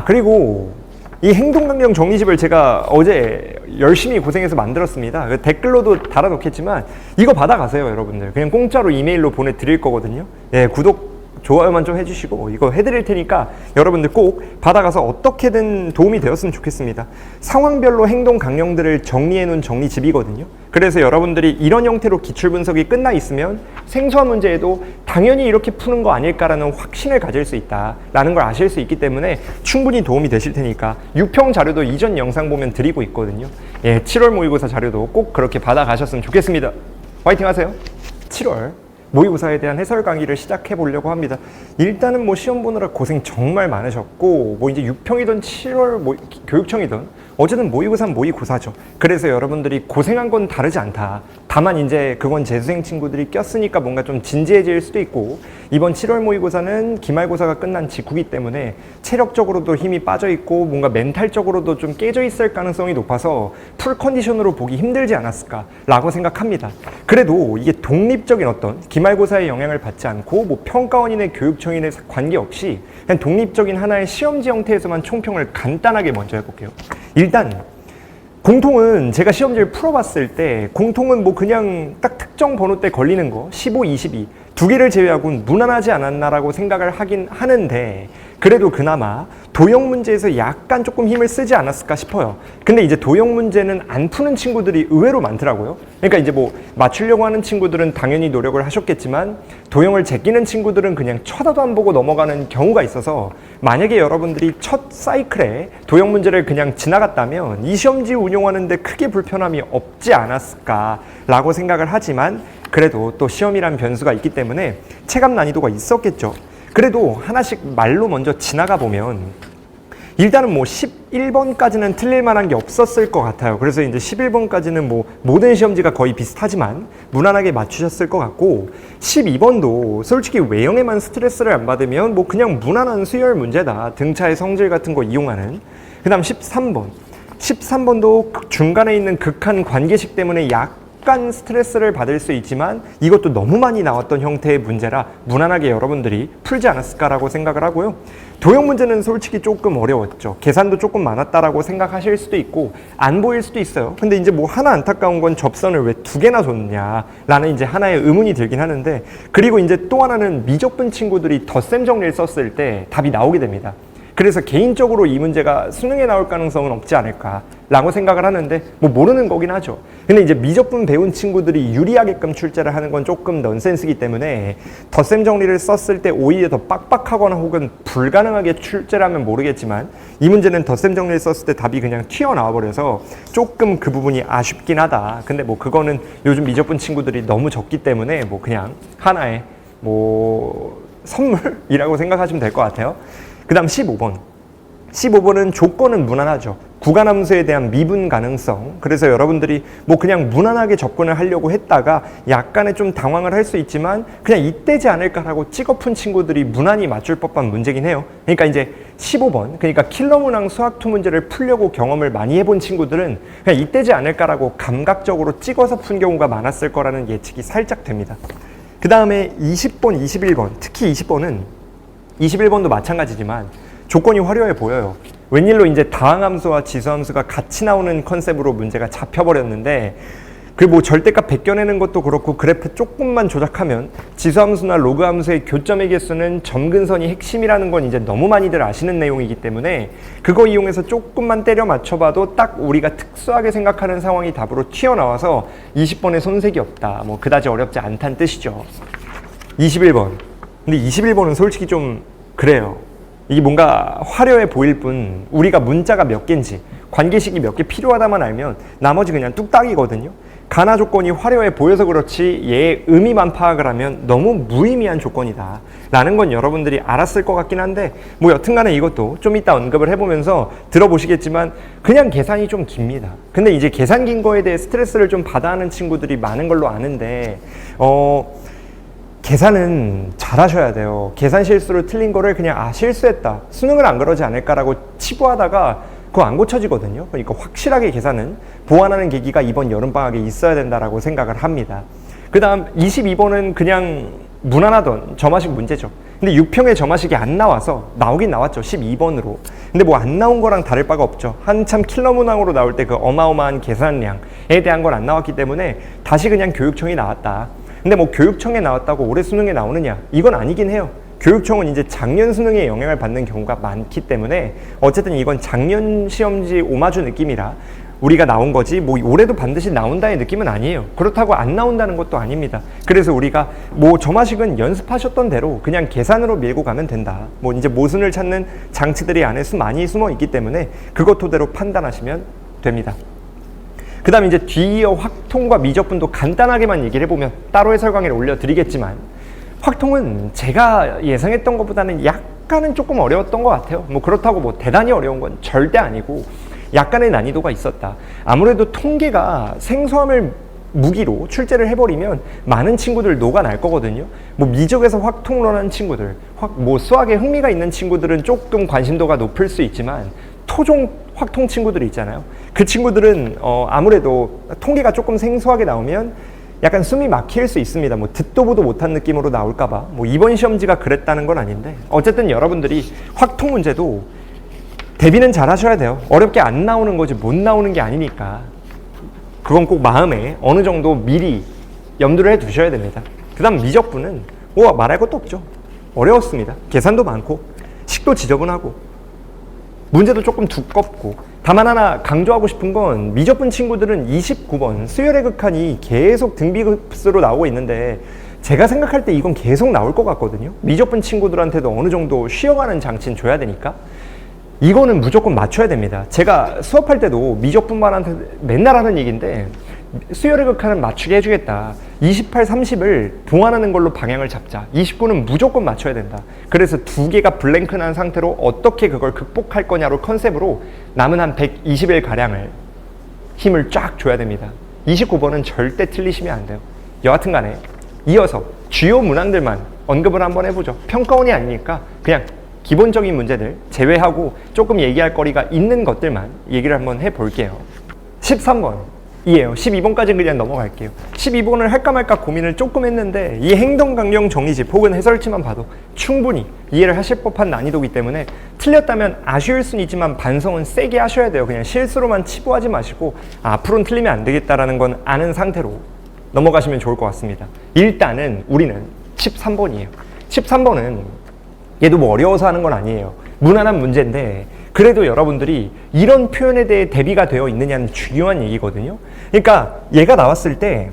그리고 이 행동강령 정리집을 제가 어제 열심히 고생해서 만들었습니다. 댓글로도 달아놓겠지만 이거 받아가세요, 여러분들. 그냥 공짜로 이메일로 보내드릴 거거든요. 예, 구독, 좋아요만 좀 해주시고 이거 해드릴 테니까 여러분들 꼭 받아가서 어떻게든 도움이 되었으면 좋겠습니다. 상황별로 행동 강령들을 정리해놓은 정리집이거든요. 그래서 여러분들이 이런 형태로 기출분석이 끝나 있으면 생소한 문제에도 당연히 이렇게 푸는 거 아닐까라는 확신을 가질 수 있다라는 걸 아실 수 있기 때문에 충분히 도움이 되실 테니까 6평 자료도 이전 영상 보면 드리고 있거든요. 예, 7월 모의고사 자료도 꼭 그렇게 받아가셨으면 좋겠습니다. 화이팅 하세요. 7월 모의고사에 대한 해설 강의를 시작해 보려고 합니다. 일단은 뭐 시험 보느라 고생 정말 많으셨고 뭐 이제 6평이든 7월 교육청이든 어쨌든 모의고사는 모의고사죠. 그래서 여러분들이 고생한 건 다르지 않다. 다만 이제 그건 재수생 친구들이 꼈으니까 뭔가 좀 진지해질 수도 있고 이번 7월 모의고사는 기말고사가 끝난 직후이기 때문에 체력적으로도 힘이 빠져 있고 뭔가 멘탈적으로도 좀 깨져 있을 가능성이 높아서 풀 컨디션으로 보기 힘들지 않았을까라고 생각합니다. 그래도 이게 독립적인 어떤 기말고사의 영향을 받지 않고 뭐 평가원인의 교육청인의 관계없이 그냥 독립적인 하나의 시험지 형태에서만 총평을 간단하게 먼저 해볼게요. 일단 공통은 제가 시험지를 풀어봤을 때 공통은 뭐 그냥 딱 특정 번호 때 걸리는 거 15, 22 두 개를 제외하고는 무난하지 않았나라고 생각을 하긴 하는데 그래도 그나마 도형 문제에서 약간 조금 힘을 쓰지 않았을까 싶어요. 근데 이제 도형 문제는 안 푸는 친구들이 의외로 많더라고요. 그러니까 이제 뭐 맞추려고 하는 친구들은 당연히 노력을 하셨겠지만 도형을 제끼는 친구들은 그냥 쳐다도 안 보고 넘어가는 경우가 있어서 만약에 여러분들이 첫 사이클에 도형 문제를 그냥 지나갔다면 이 시험지 운용하는데 크게 불편함이 없지 않았을까라고 생각을 하지만 그래도 또 시험이란 변수가 있기 때문에 체감 난이도가 있었겠죠. 그래도 하나씩 말로 먼저 지나가 보면 일단은 뭐 11번까지는 틀릴 만한 게 없었을 것 같아요. 그래서 이제 11번까지는 뭐 모든 시험지가 거의 비슷하지만 무난하게 맞추셨을 것 같고 12번도 솔직히 외형에만 스트레스를 안 받으면 뭐 그냥 무난한 수열 문제다. 등차의 성질 같은 거 이용하는. 그 다음 13번도 중간에 있는 극한 관계식 때문에 약간 스트레스를 받을 수 있지만 이것도 너무 많이 나왔던 형태의 문제라 무난하게 여러분들이 풀지 않았을까라고 생각을 하고요. 도형 문제는 솔직히 조금 어려웠죠. 계산도 조금 많았다라고 생각하실 수도 있고 안 보일 수도 있어요. 근데 이제 뭐 하나 안타까운 건 접선을 왜 두 개나 줬냐라는 이제 하나의 의문이 들긴 하는데 그리고 이제 또 하나는 미적분 친구들이 덧셈 정리를 썼을 때 답이 나오게 됩니다. 그래서 개인적으로 이 문제가 수능에 나올 가능성은 없지 않을까라고 생각을 하는데 뭐 모르는 거긴 하죠. 근데 이제 미적분 배운 친구들이 유리하게끔 출제를 하는 건 조금 넌센스이기 때문에 덧셈 정리를 썼을 때 오히려 더 빡빡하거나 혹은 불가능하게 출제를 하면 모르겠지만 이 문제는 덧셈 정리를 썼을 때 답이 그냥 튀어나와 버려서 조금 그 부분이 아쉽긴 하다. 근데 뭐 그거는 요즘 미적분 친구들이 너무 적기 때문에 뭐 그냥 하나의 뭐 선물이라고 생각하시면 될 것 같아요. 그 다음 15번은 조건은 무난하죠. 구간함수에 대한 미분 가능성. 그래서 여러분들이 뭐 그냥 무난하게 접근을 하려고 했다가 약간의 좀 당황을 할 수 있지만 그냥 이때지 않을까라고 찍어푼 친구들이 무난히 맞출 법한 문제긴 해요. 그러니까 이제 15번, 그러니까 킬러 문항 수학2 문제를 풀려고 경험을 많이 해본 친구들은 그냥 이때지 않을까라고 감각적으로 찍어서 푼 경우가 많았을 거라는 예측이 살짝 됩니다. 그 다음에 20번, 21번, 특히 21번도 마찬가지지만 조건이 화려해 보여요. 웬일로 이제 다항함수와 지수함수가 같이 나오는 컨셉으로 문제가 잡혀버렸는데 그 뭐 절대값 베껴내는 것도 그렇고 그래프 조금만 조작하면 지수함수나 로그함수의 교점의 개수는 점근선이 핵심이라는 건 이제 너무 많이들 아시는 내용이기 때문에 그거 이용해서 조금만 때려 맞춰봐도 딱 우리가 특수하게 생각하는 상황이 답으로 튀어나와서 20번에 손색이 없다. 뭐 그다지 어렵지 않다는 뜻이죠. 21번. 근데 21번은 솔직히 좀 그래요. 이게 뭔가 화려해 보일 뿐 우리가 문자가 몇 개인지 관계식이 몇 개 필요하다만 알면 나머지 그냥 뚝딱이거든요. 가나 조건이 화려해 보여서 그렇지 얘의 의미만 파악을 하면 너무 무의미한 조건이다 라는 건 여러분들이 알았을 것 같긴 한데 뭐 여튼간에 이것도 좀 이따 언급을 해보면서 들어보시겠지만 그냥 계산이 좀 깁니다. 근데 이제 계산 긴 거에 대해 스트레스를 좀 받아 하는 친구들이 많은 걸로 아는데 계산은 잘하셔야 돼요. 계산 실수로 틀린 거를 그냥 실수했다. 수능을 안 그러지 않을까라고 치부하다가 그거 안 고쳐지거든요. 그러니까 확실하게 계산은 보완하는 계기가 이번 여름방학에 있어야 된다라고 생각을 합니다. 그 다음 22번은 그냥 무난하던 점화식 문제죠. 근데 6평의 점화식이 안 나와서 나오긴 나왔죠. 12번으로. 근데 뭐 안 나온 거랑 다를 바가 없죠. 한참 킬러 문항으로 나올 때 그 어마어마한 계산량에 대한 건 안 나왔기 때문에 다시 그냥 교육청이 나왔다. 근데 뭐 교육청에 나왔다고 올해 수능에 나오느냐? 이건 아니긴 해요. 교육청은 이제 작년 수능에 영향을 받는 경우가 많기 때문에 어쨌든 이건 작년 시험지 오마주 느낌이라 우리가 나온 거지 뭐 올해도 반드시 나온다의 느낌은 아니에요. 그렇다고 안 나온다는 것도 아닙니다. 그래서 우리가 뭐 점화식은 연습하셨던 대로 그냥 계산으로 밀고 가면 된다. 뭐 이제 모순을 찾는 장치들이 안에 많이 숨어 있기 때문에 그것 토대로 판단하시면 됩니다. 그 다음에 이제 뒤이어 확통과 미적분도 간단하게만 얘기를 해보면 따로 해설 강의를 올려드리겠지만 확통은 제가 예상했던 것보다는 약간은 조금 어려웠던 것 같아요. 뭐 그렇다고 뭐 대단히 어려운 건 절대 아니고 약간의 난이도가 있었다. 아무래도 통계가 생소함을 무기로 출제를 해버리면 많은 친구들 녹아날 거거든요. 뭐 미적에서 확통론하는 친구들, 뭐 수학에 흥미가 있는 친구들은 조금 관심도가 높을 수 있지만 토종 확통 친구들이 있잖아요. 그 친구들은 아무래도 통계가 조금 생소하게 나오면 약간 숨이 막힐 수 있습니다. 뭐 듣도 보도 못한 느낌으로 나올까봐. 뭐 이번 시험지가 그랬다는 건 아닌데 어쨌든 여러분들이 확통 문제도 대비는 잘 하셔야 돼요. 어렵게 안 나오는 거지 못 나오는 게 아니니까 그건 꼭 마음에 어느 정도 미리 염두를 해 두셔야 됩니다. 그 다음 미적분은 뭐 말할 것도 없죠. 어려웠습니다. 계산도 많고 식도 지저분하고 문제도 조금 두껍고 다만 하나 강조하고 싶은 건 미적분 친구들은 29번 수열의 극한이 계속 등비급수로 나오고 있는데 제가 생각할 때 이건 계속 나올 것 같거든요. 미적분 친구들한테도 어느 정도 쉬어가는 장치는 줘야 되니까 이거는 무조건 맞춰야 됩니다. 제가 수업할 때도 미적분반한테 맨날 하는 얘기인데 수열의 극한은 맞추게 해주겠다. 28, 30을 봉안하는 걸로 방향을 잡자. 29는 무조건 맞춰야 된다. 그래서 두 개가 블랭크 난 상태로 어떻게 그걸 극복할 거냐로 컨셉으로 남은 한 120일가량을 힘을 쫙 줘야 됩니다. 29번은 절대 틀리시면 안 돼요. 여하튼 간에 이어서 주요 문항들만 언급을 한번 해보죠. 평가원이 아니니까 그냥 기본적인 문제들 제외하고 조금 얘기할 거리가 있는 것들만 얘기를 한번 해볼게요. 13번 이에요. 12번까지는 그냥 넘어갈게요. 12번을 할까 말까 고민을 조금 했는데 이 행동강령 정리집 혹은 해설지만 봐도 충분히 이해를 하실 법한 난이도이기 때문에 틀렸다면 아쉬울 수는 있지만 반성은 세게 하셔야 돼요. 그냥 실수로만 치부하지 마시고 앞으로는 틀리면 안 되겠다라는 건 아는 상태로 넘어가시면 좋을 것 같습니다. 일단은 우리는 13번이에요. 13번은 얘도 뭐 어려워서 하는 건 아니에요. 무난한 문제인데 그래도 여러분들이 이런 표현에 대해 대비가 되어 있느냐는 중요한 얘기거든요. 그러니까 얘가 나왔을 때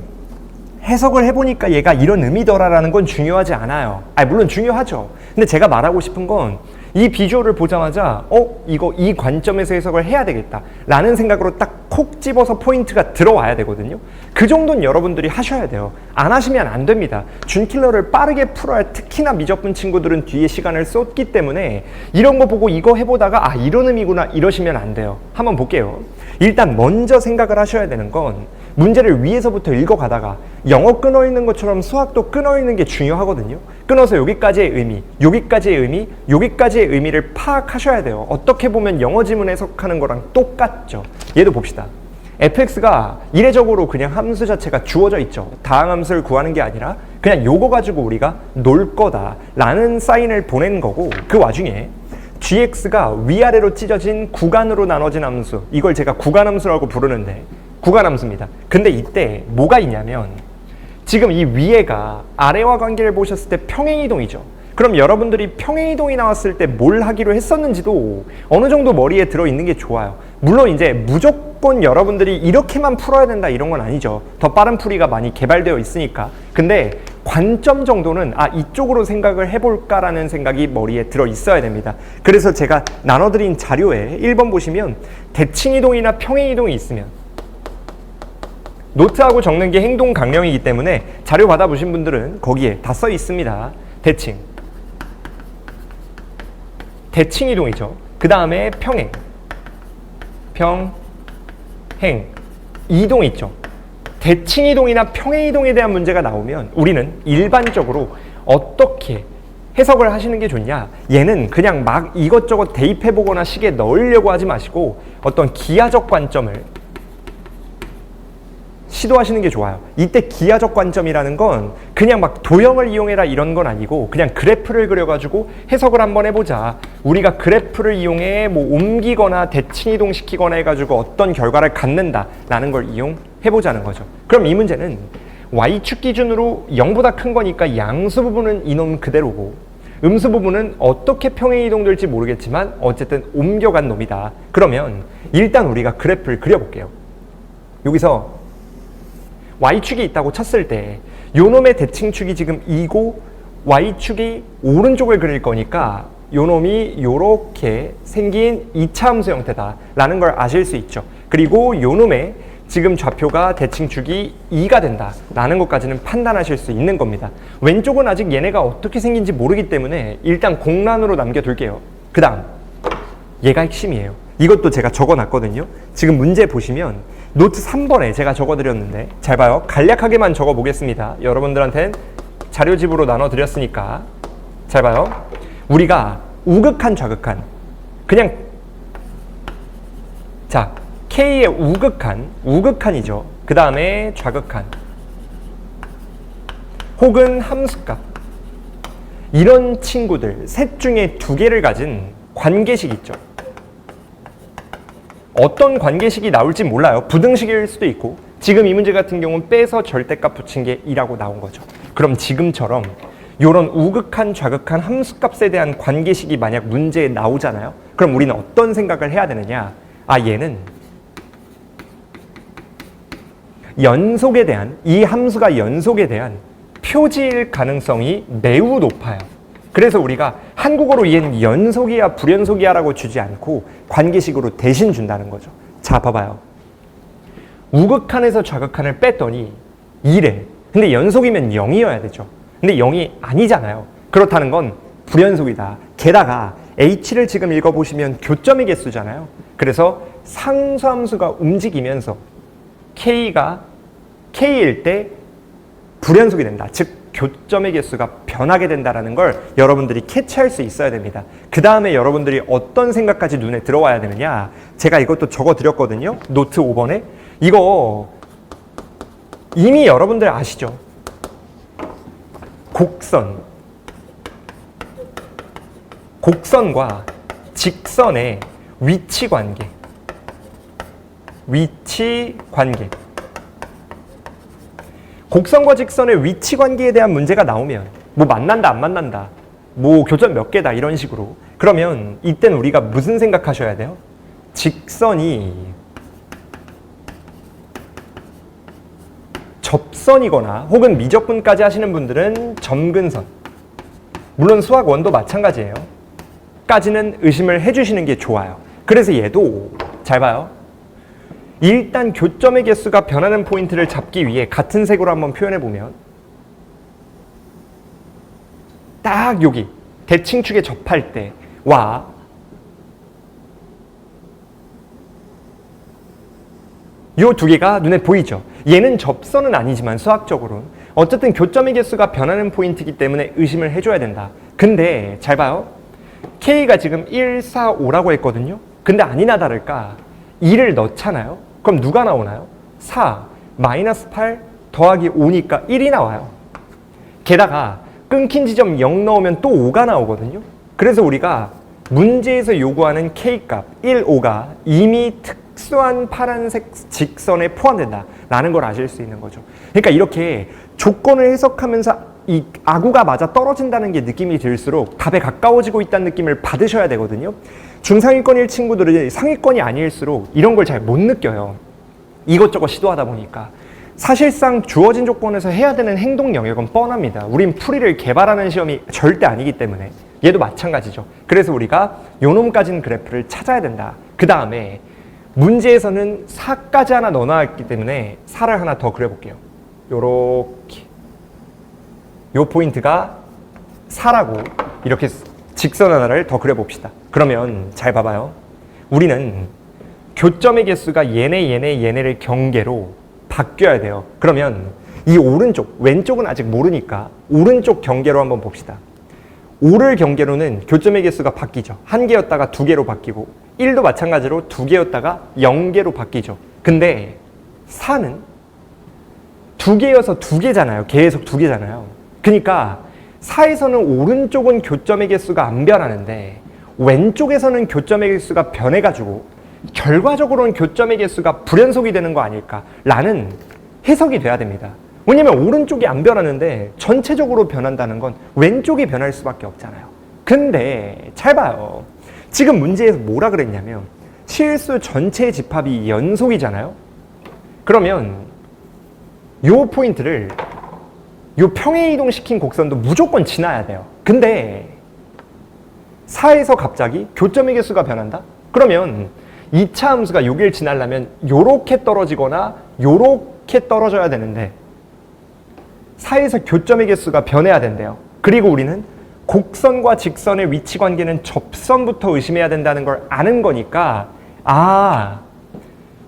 해석을 해보니까 얘가 이런 의미더라라는 건 중요하지 않아요. 물론 중요하죠. 근데 제가 말하고 싶은 건 이 비주얼을 보자마자 이거 이 관점에서 해석을 해야 되겠다 라는 생각으로 딱 콕 집어서 포인트가 들어와야 되거든요. 그 정도는 여러분들이 하셔야 돼요. 안 하시면 안 됩니다. 준킬러를 빠르게 풀어야 특히나 미적분 친구들은 뒤에 시간을 쏟기 때문에 이런 거 보고 이거 해보다가 이런 의미구나 이러시면 안 돼요. 한번 볼게요. 일단 먼저 생각을 하셔야 되는 건 문제를 위에서부터 읽어가다가 영어 끊어 있는 것처럼 수학도 끊어 있는 게 중요하거든요. 끊어서 여기까지의 의미, 여기까지의 의미, 여기까지의 의미를 파악하셔야 돼요. 어떻게 보면 영어 지문 해석하는 거랑 똑같죠. 얘도 봅시다. fx가 이례적으로 그냥 함수 자체가 주어져 있죠. 다항함수를 구하는 게 아니라 그냥 요거 가지고 우리가 놀 거다 라는 사인을 보낸 거고 그 와중에 gx가 위아래로 찢어진 구간으로 나눠진 함수, 이걸 제가 구간함수라고 부르는데 구간함수입니다. 근데 이때 뭐가 있냐면 지금 이 위에가 아래와 관계를 보셨을 때 평행이동이죠. 그럼 여러분들이 평행이동이 나왔을 때 뭘 하기로 했었는지도 어느 정도 머리에 들어있는 게 좋아요. 물론 이제 무조건 여러분들이 이렇게만 풀어야 된다 이런 건 아니죠. 더 빠른 풀이가 많이 개발되어 있으니까. 근데 관점 정도는 이쪽으로 생각을 해볼까라는 생각이 머리에 들어 있어야 됩니다. 그래서 제가 나눠드린 자료에 1번 보시면 대칭이동이나 평행이동이 있으면 노트하고 적는 게 행동 강령이기 때문에 자료 받아보신 분들은 거기에 다 써 있습니다. 대칭이동이죠. 그 다음에 평행, 이동 있죠. 대칭이동이나 평행이동에 대한 문제가 나오면 우리는 일반적으로 어떻게 해석을 하시는 게 좋냐, 얘는 그냥 막 이것저것 대입해보거나 식에 넣으려고 하지 마시고 어떤 기하적 관점을 시도하시는 게 좋아요. 이때 기하적 관점이라는 건 그냥 막 도형을 이용해라 이런 건 아니고 그냥 그래프를 그려가지고 해석을 한번 해보자. 우리가 그래프를 이용해 뭐 옮기거나 대칭 이동시키거나 해가지고 어떤 결과를 갖는다라는 걸 이용해보자는 거죠. 그럼 이 문제는 y축 기준으로 0보다 큰 거니까 양수 부분은 이놈 그대로고 음수 부분은 어떻게 평행 이동될지 모르겠지만 어쨌든 옮겨간 놈이다. 그러면 일단 우리가 그래프를 그려볼게요. 여기서 y축이 있다고 쳤을 때 요놈의 대칭축이 지금 2고 y축이 오른쪽을 그릴 거니까 요놈이 요렇게 생긴 2차 함수 형태다라는 걸 아실 수 있죠. 그리고 요놈의 지금 좌표가 대칭축이 2가 된다라는 것까지는 판단하실 수 있는 겁니다. 왼쪽은 아직 얘네가 어떻게 생긴지 모르기 때문에 일단 공란으로 남겨둘게요. 그 다음 얘가 핵심이에요. 이것도 제가 적어놨거든요. 지금 문제 보시면 노트 3번에 제가 적어드렸는데 잘 봐요. 간략하게만 적어보겠습니다. 여러분들한테는 자료집으로 나눠드렸으니까 잘 봐요. 우리가 우극한 좌극한 그냥 자 K의 우극한이죠. 그 다음에 좌극한 혹은 함수값 이런 친구들 셋 중에 두 개를 가진 관계식 있죠. 어떤 관계식이 나올지 몰라요. 부등식일 수도 있고 지금 이 문제 같은 경우는 빼서 절대값 붙인 게 2라고 나온 거죠. 그럼 지금처럼 이런 우극한 좌극한 함수값에 대한 관계식이 만약 문제에 나오잖아요. 그럼 우리는 어떤 생각을 해야 되느냐. 얘는 연속에 대한 이 함수가 연속에 대한 표지일 가능성이 매우 높아요. 그래서 우리가 한국어로 얘는 연속이야 불연속이야 라고 주지 않고 관계식으로 대신 준다는 거죠. 자 봐봐요. 우극한에서 좌극한을 뺐더니 2래. 근데 연속이면 0이어야 되죠. 근데 0이 아니잖아요. 그렇다는 건 불연속이다. 게다가 h를 지금 읽어보시면 교점의 개수잖아요. 그래서 상수함수가 움직이면서 k가 k일 때 불연속이 된다. 즉 교점의 개수가 변하게 된다는 걸 여러분들이 캐치할 수 있어야 됩니다. 그 다음에 여러분들이 어떤 생각까지 눈에 들어와야 되느냐. 제가 이것도 적어드렸거든요. 노트 5번에. 이거 이미 여러분들 아시죠? 곡선과 직선의 위치 관계. 곡선과 직선의 위치 관계에 대한 문제가 나오면 뭐 만난다 안 만난다 뭐 교점 몇 개다 이런 식으로 그러면 이땐 우리가 무슨 생각하셔야 돼요? 직선이 접선이거나 혹은 미적분까지 하시는 분들은 점근선 물론 수학 원도 마찬가지예요. 까지는 의심을 해주시는 게 좋아요. 그래서 얘도 잘 봐요. 일단 교점의 개수가 변하는 포인트를 잡기 위해 같은 색으로 한번 표현해보면 딱 여기 대칭축에 접할 때와 요 두 개가 눈에 보이죠. 얘는 접선은 아니지만 수학적으로는 어쨌든 교점의 개수가 변하는 포인트이기 때문에 의심을 해줘야 된다. 근데 잘 봐요. K가 지금 1, 4, 5라고 했거든요. 근데 아니나 다를까 2를 넣잖아요. 그럼 누가 나오나요? 4, 마이너스 8 더하기 5니까 1이 나와요. 게다가 끊긴 지점 0 넣으면 또 5가 나오거든요. 그래서 우리가 문제에서 요구하는 K값 1, 5가 이미 특수한 파란색 직선에 포함된다라는 걸 아실 수 있는 거죠. 그러니까 이렇게 조건을 해석하면서 이 아구가 맞아 떨어진다는 게 느낌이 들수록 답에 가까워지고 있다는 느낌을 받으셔야 되거든요. 중상위권일 친구들은 상위권이 아닐수록 이런 걸 잘 못 느껴요. 이것저것 시도하다 보니까. 사실상 주어진 조건에서 해야 되는 행동 영역은 뻔합니다. 우린 풀이를 개발하는 시험이 절대 아니기 때문에 얘도 마찬가지죠. 그래서 우리가 요놈까지는 그래프를 찾아야 된다. 그 다음에 문제에서는 4까지 하나 넣어놨기 때문에 4를 하나 더 그려볼게요. 요렇게 요 포인트가 4라고 이렇게 직선 하나를 더 그려봅시다. 그러면 잘 봐봐요. 우리는 교점의 개수가 얘네를 경계로 바뀌어야 돼요. 그러면 이 오른쪽, 왼쪽은 아직 모르니까 오른쪽 경계로 한번 봅시다. 5를 경계로는 교점의 개수가 바뀌죠. 1개였다가 2개로 바뀌고 1도 마찬가지로 2개였다가 0개로 바뀌죠. 근데 4는 두 개여서 두 개잖아요. 계속 두 개잖아요. 그러니까 사에서는 오른쪽은 교점의 개수가 안 변하는데 왼쪽에서는 교점의 개수가 변해가지고 결과적으로는 교점의 개수가 불연속이 되는 거 아닐까라는 해석이 돼야 됩니다. 왜냐면 오른쪽이 안 변하는데 전체적으로 변한다는 건 왼쪽이 변할 수밖에 없잖아요. 근데 잘 봐요. 지금 문제에서 뭐라 그랬냐면 실수 전체 집합이 연속이잖아요. 그러면 요 포인트를 요 평행이동시킨 곡선도 무조건 지나야 돼요. 근데 4에서 갑자기 교점의 개수가 변한다? 그러면 2차 함수가 여길 지나려면 요렇게 떨어지거나 요렇게 떨어져야 되는데 4에서 교점의 개수가 변해야 된대요. 그리고 우리는 곡선과 직선의 위치 관계는 접선부터 의심해야 된다는 걸 아는 거니까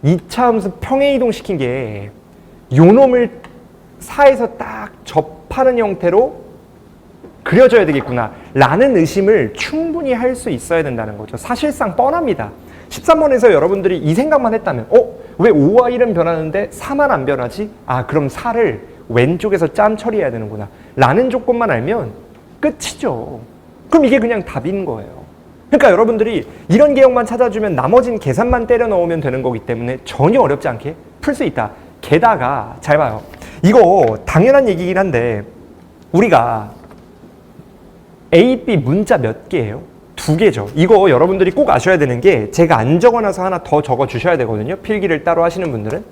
2차 함수 평행이동시킨 게 요 놈을 4에서 딱 접하는 형태로 그려져야 되겠구나 라는 의심을 충분히 할 수 있어야 된다는 거죠. 사실상 뻔합니다. 13번에서 여러분들이 이 생각만 했다면 왜 5와 1은 변하는데 4만 안 변하지? 그럼 4를 왼쪽에서 짬 처리해야 되는구나 라는 조건만 알면 끝이죠. 그럼 이게 그냥 답인 거예요. 그러니까 여러분들이 이런 개혁만 찾아주면 나머진 계산만 때려 넣으면 되는 거기 때문에 전혀 어렵지 않게 풀 수 있다. 게다가 잘 봐요. 이거 당연한 얘기긴 한데 우리가 A, B 문자 몇 개예요? 2개죠. 이거 여러분들이 꼭 아셔야 되는 게 제가 안 적어놔서 하나 더 적어 주셔야 되거든요. 필기를 따로 하시는 분들은.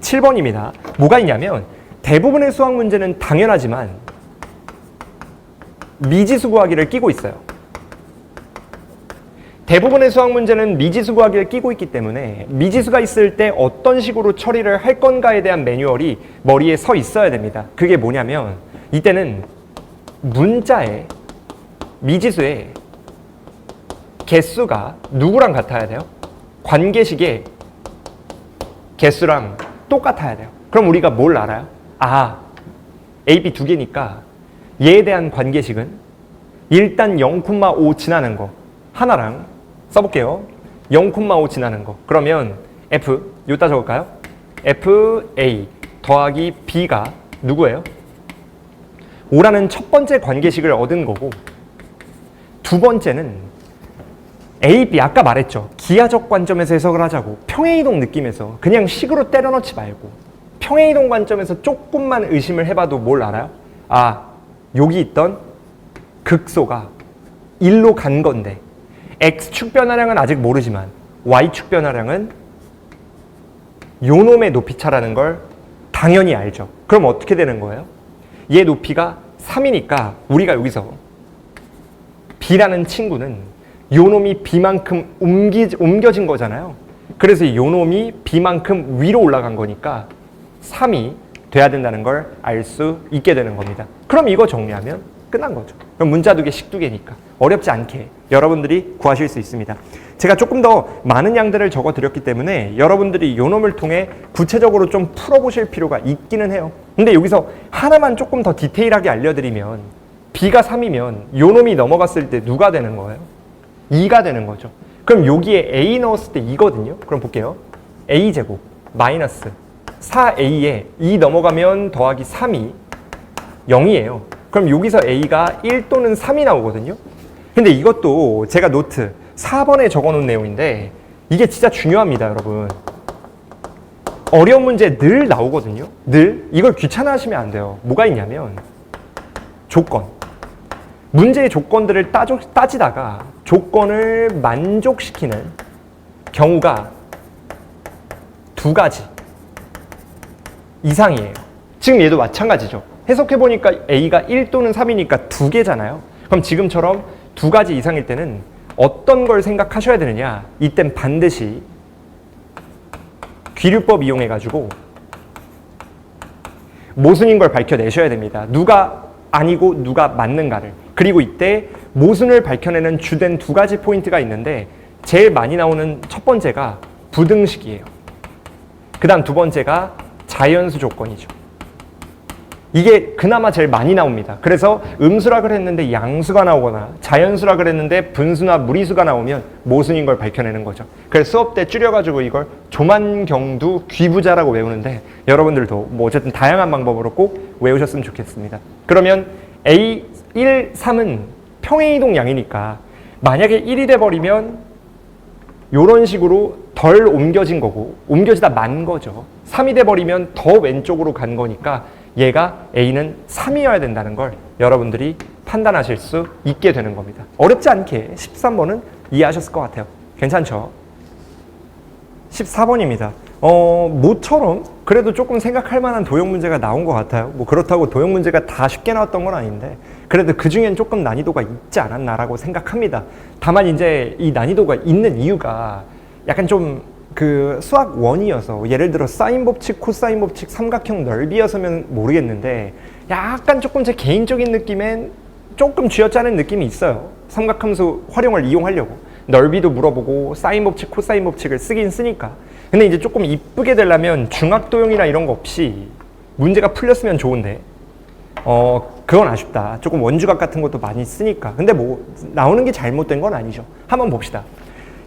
7번입니다. 뭐가 있냐면 대부분의 수학 문제는 당연하지만 미지수 구하기를 끼고 있어요. 대부분의 수학 문제는 미지수 구하기를 끼고 있기 때문에 미지수가 있을 때 어떤 식으로 처리를 할 건가에 대한 매뉴얼이 머리에 서 있어야 됩니다. 그게 뭐냐면 이때는 문자의 미지수의 개수가 누구랑 같아야 돼요? 관계식의 개수랑 똑같아야 돼요. 그럼 우리가 뭘 알아요? A, B 두 개니까 얘에 대한 관계식은 일단 0,5 지나는 거 하나랑 써볼게요. 0,5 지나는 거. 그러면 F, 여기다 적을까요? FA 더하기 B가 누구예요? 5라는 첫 번째 관계식을 얻은 거고 두 번째는 A, B 아까 말했죠. 기하적 관점에서 해석을 하자고. 평행이동 느낌에서 그냥 식으로 때려 넣지 말고 평행이동 관점에서 조금만 의심을 해봐도 뭘 알아요? 여기 있던 극소가 1로 간 건데 X축 변화량은 아직 모르지만 Y축 변화량은 요 놈의 높이차라는 걸 당연히 알죠. 그럼 어떻게 되는 거예요? 얘 높이가 3이니까 우리가 여기서 B라는 친구는 요 놈이 B만큼 옮겨진 거잖아요. 그래서 요 놈이 B만큼 위로 올라간 거니까 3이 돼야 된다는 걸 알 수 있게 되는 겁니다. 그럼 이거 정리하면 끝난 거죠. 그럼 문자 2개, 식 2개니까 어렵지 않게 여러분들이 구하실 수 있습니다. 제가 조금 더 많은 양들을 적어드렸기 때문에 여러분들이 요 놈을 통해 구체적으로 좀 풀어보실 필요가 있기는 해요. 근데 여기서 하나만 조금 더 디테일하게 알려드리면 B가 3이면 요 놈이 넘어갔을 때 누가 되는 거예요? 2가 되는 거죠. 그럼 여기에 A 넣었을 때 2거든요. 그럼 볼게요. A제곱 마이너스 4A에 2 넘어가면 더하기 3이 0이에요. 그럼 여기서 A가 1 또는 3이 나오거든요. 근데 이것도 제가 노트 4번에 적어놓은 내용인데 이게 진짜 중요합니다, 여러분. 어려운 문제 늘 나오거든요. 늘. 이걸 귀찮아하시면 안 돼요. 뭐가 있냐면 조건. 문제의 조건들을 따지다가 조건을 만족시키는 경우가 2가지 이상이에요. 지금 얘도 마찬가지죠. 해석해보니까 A가 1 또는 3이니까 2개잖아요. 그럼 지금처럼 2가지 이상일 때는 어떤 걸 생각하셔야 되느냐? 이땐 반드시 귀류법 이용해가지고 모순인 걸 밝혀내셔야 됩니다. 누가 아니고 누가 맞는가를. 그리고 이때 모순을 밝혀내는 주된 2가지 포인트가 있는데 제일 많이 나오는 첫 번째가 부등식이에요. 그 다음 두 번째가 자연수 조건이죠. 이게 그나마 제일 많이 나옵니다. 그래서 음수락을 했는데 양수가 나오거나 자연수락을 했는데 분수나 무리수가 나오면 모순인 걸 밝혀내는 거죠. 그래서 수업 때 줄여가지고 이걸 조만경두 귀부자라고 외우는데 여러분들도 뭐 어쨌든 다양한 방법으로 꼭 외우셨으면 좋겠습니다. 그러면 A1, 3은 평행이동량이니까 만약에 1이 돼버리면 이런 식으로 덜 옮겨진 거고 옮겨지다 만 거죠. 3이 돼버리면 더 왼쪽으로 간 거니까 얘가 A는 3이어야 된다는 걸 여러분들이 판단하실 수 있게 되는 겁니다. 어렵지 않게 13번은 이해하셨을 것 같아요. 괜찮죠? 14번입니다. 모처럼 그래도 조금 생각할 만한 도형 문제가 나온 것 같아요. 뭐 그렇다고 도형 문제가 다 쉽게 나왔던 건 아닌데 그래도 그 중엔 조금 난이도가 있지 않았나라고 생각합니다. 다만 이제 이 난이도가 있는 이유가 약간 좀 그 수학 원이어서 예를 들어 사인 법칙, 코사인 법칙, 삼각형 넓이였으면 모르겠는데 약간 조금 제 개인적인 느낌엔 조금 쥐어짜는 느낌이 있어요. 삼각함수 활용을 이용하려고 넓이도 물어보고 사인 법칙, 코사인 법칙을 쓰긴 쓰니까. 근데 이제 조금 이쁘게 되려면 중학도형이나 이런 거 없이 문제가 풀렸으면 좋은데 그건 아쉽다. 조금 원주각 같은 것도 많이 쓰니까. 근데 뭐 나오는 게 잘못된 건 아니죠. 한번 봅시다.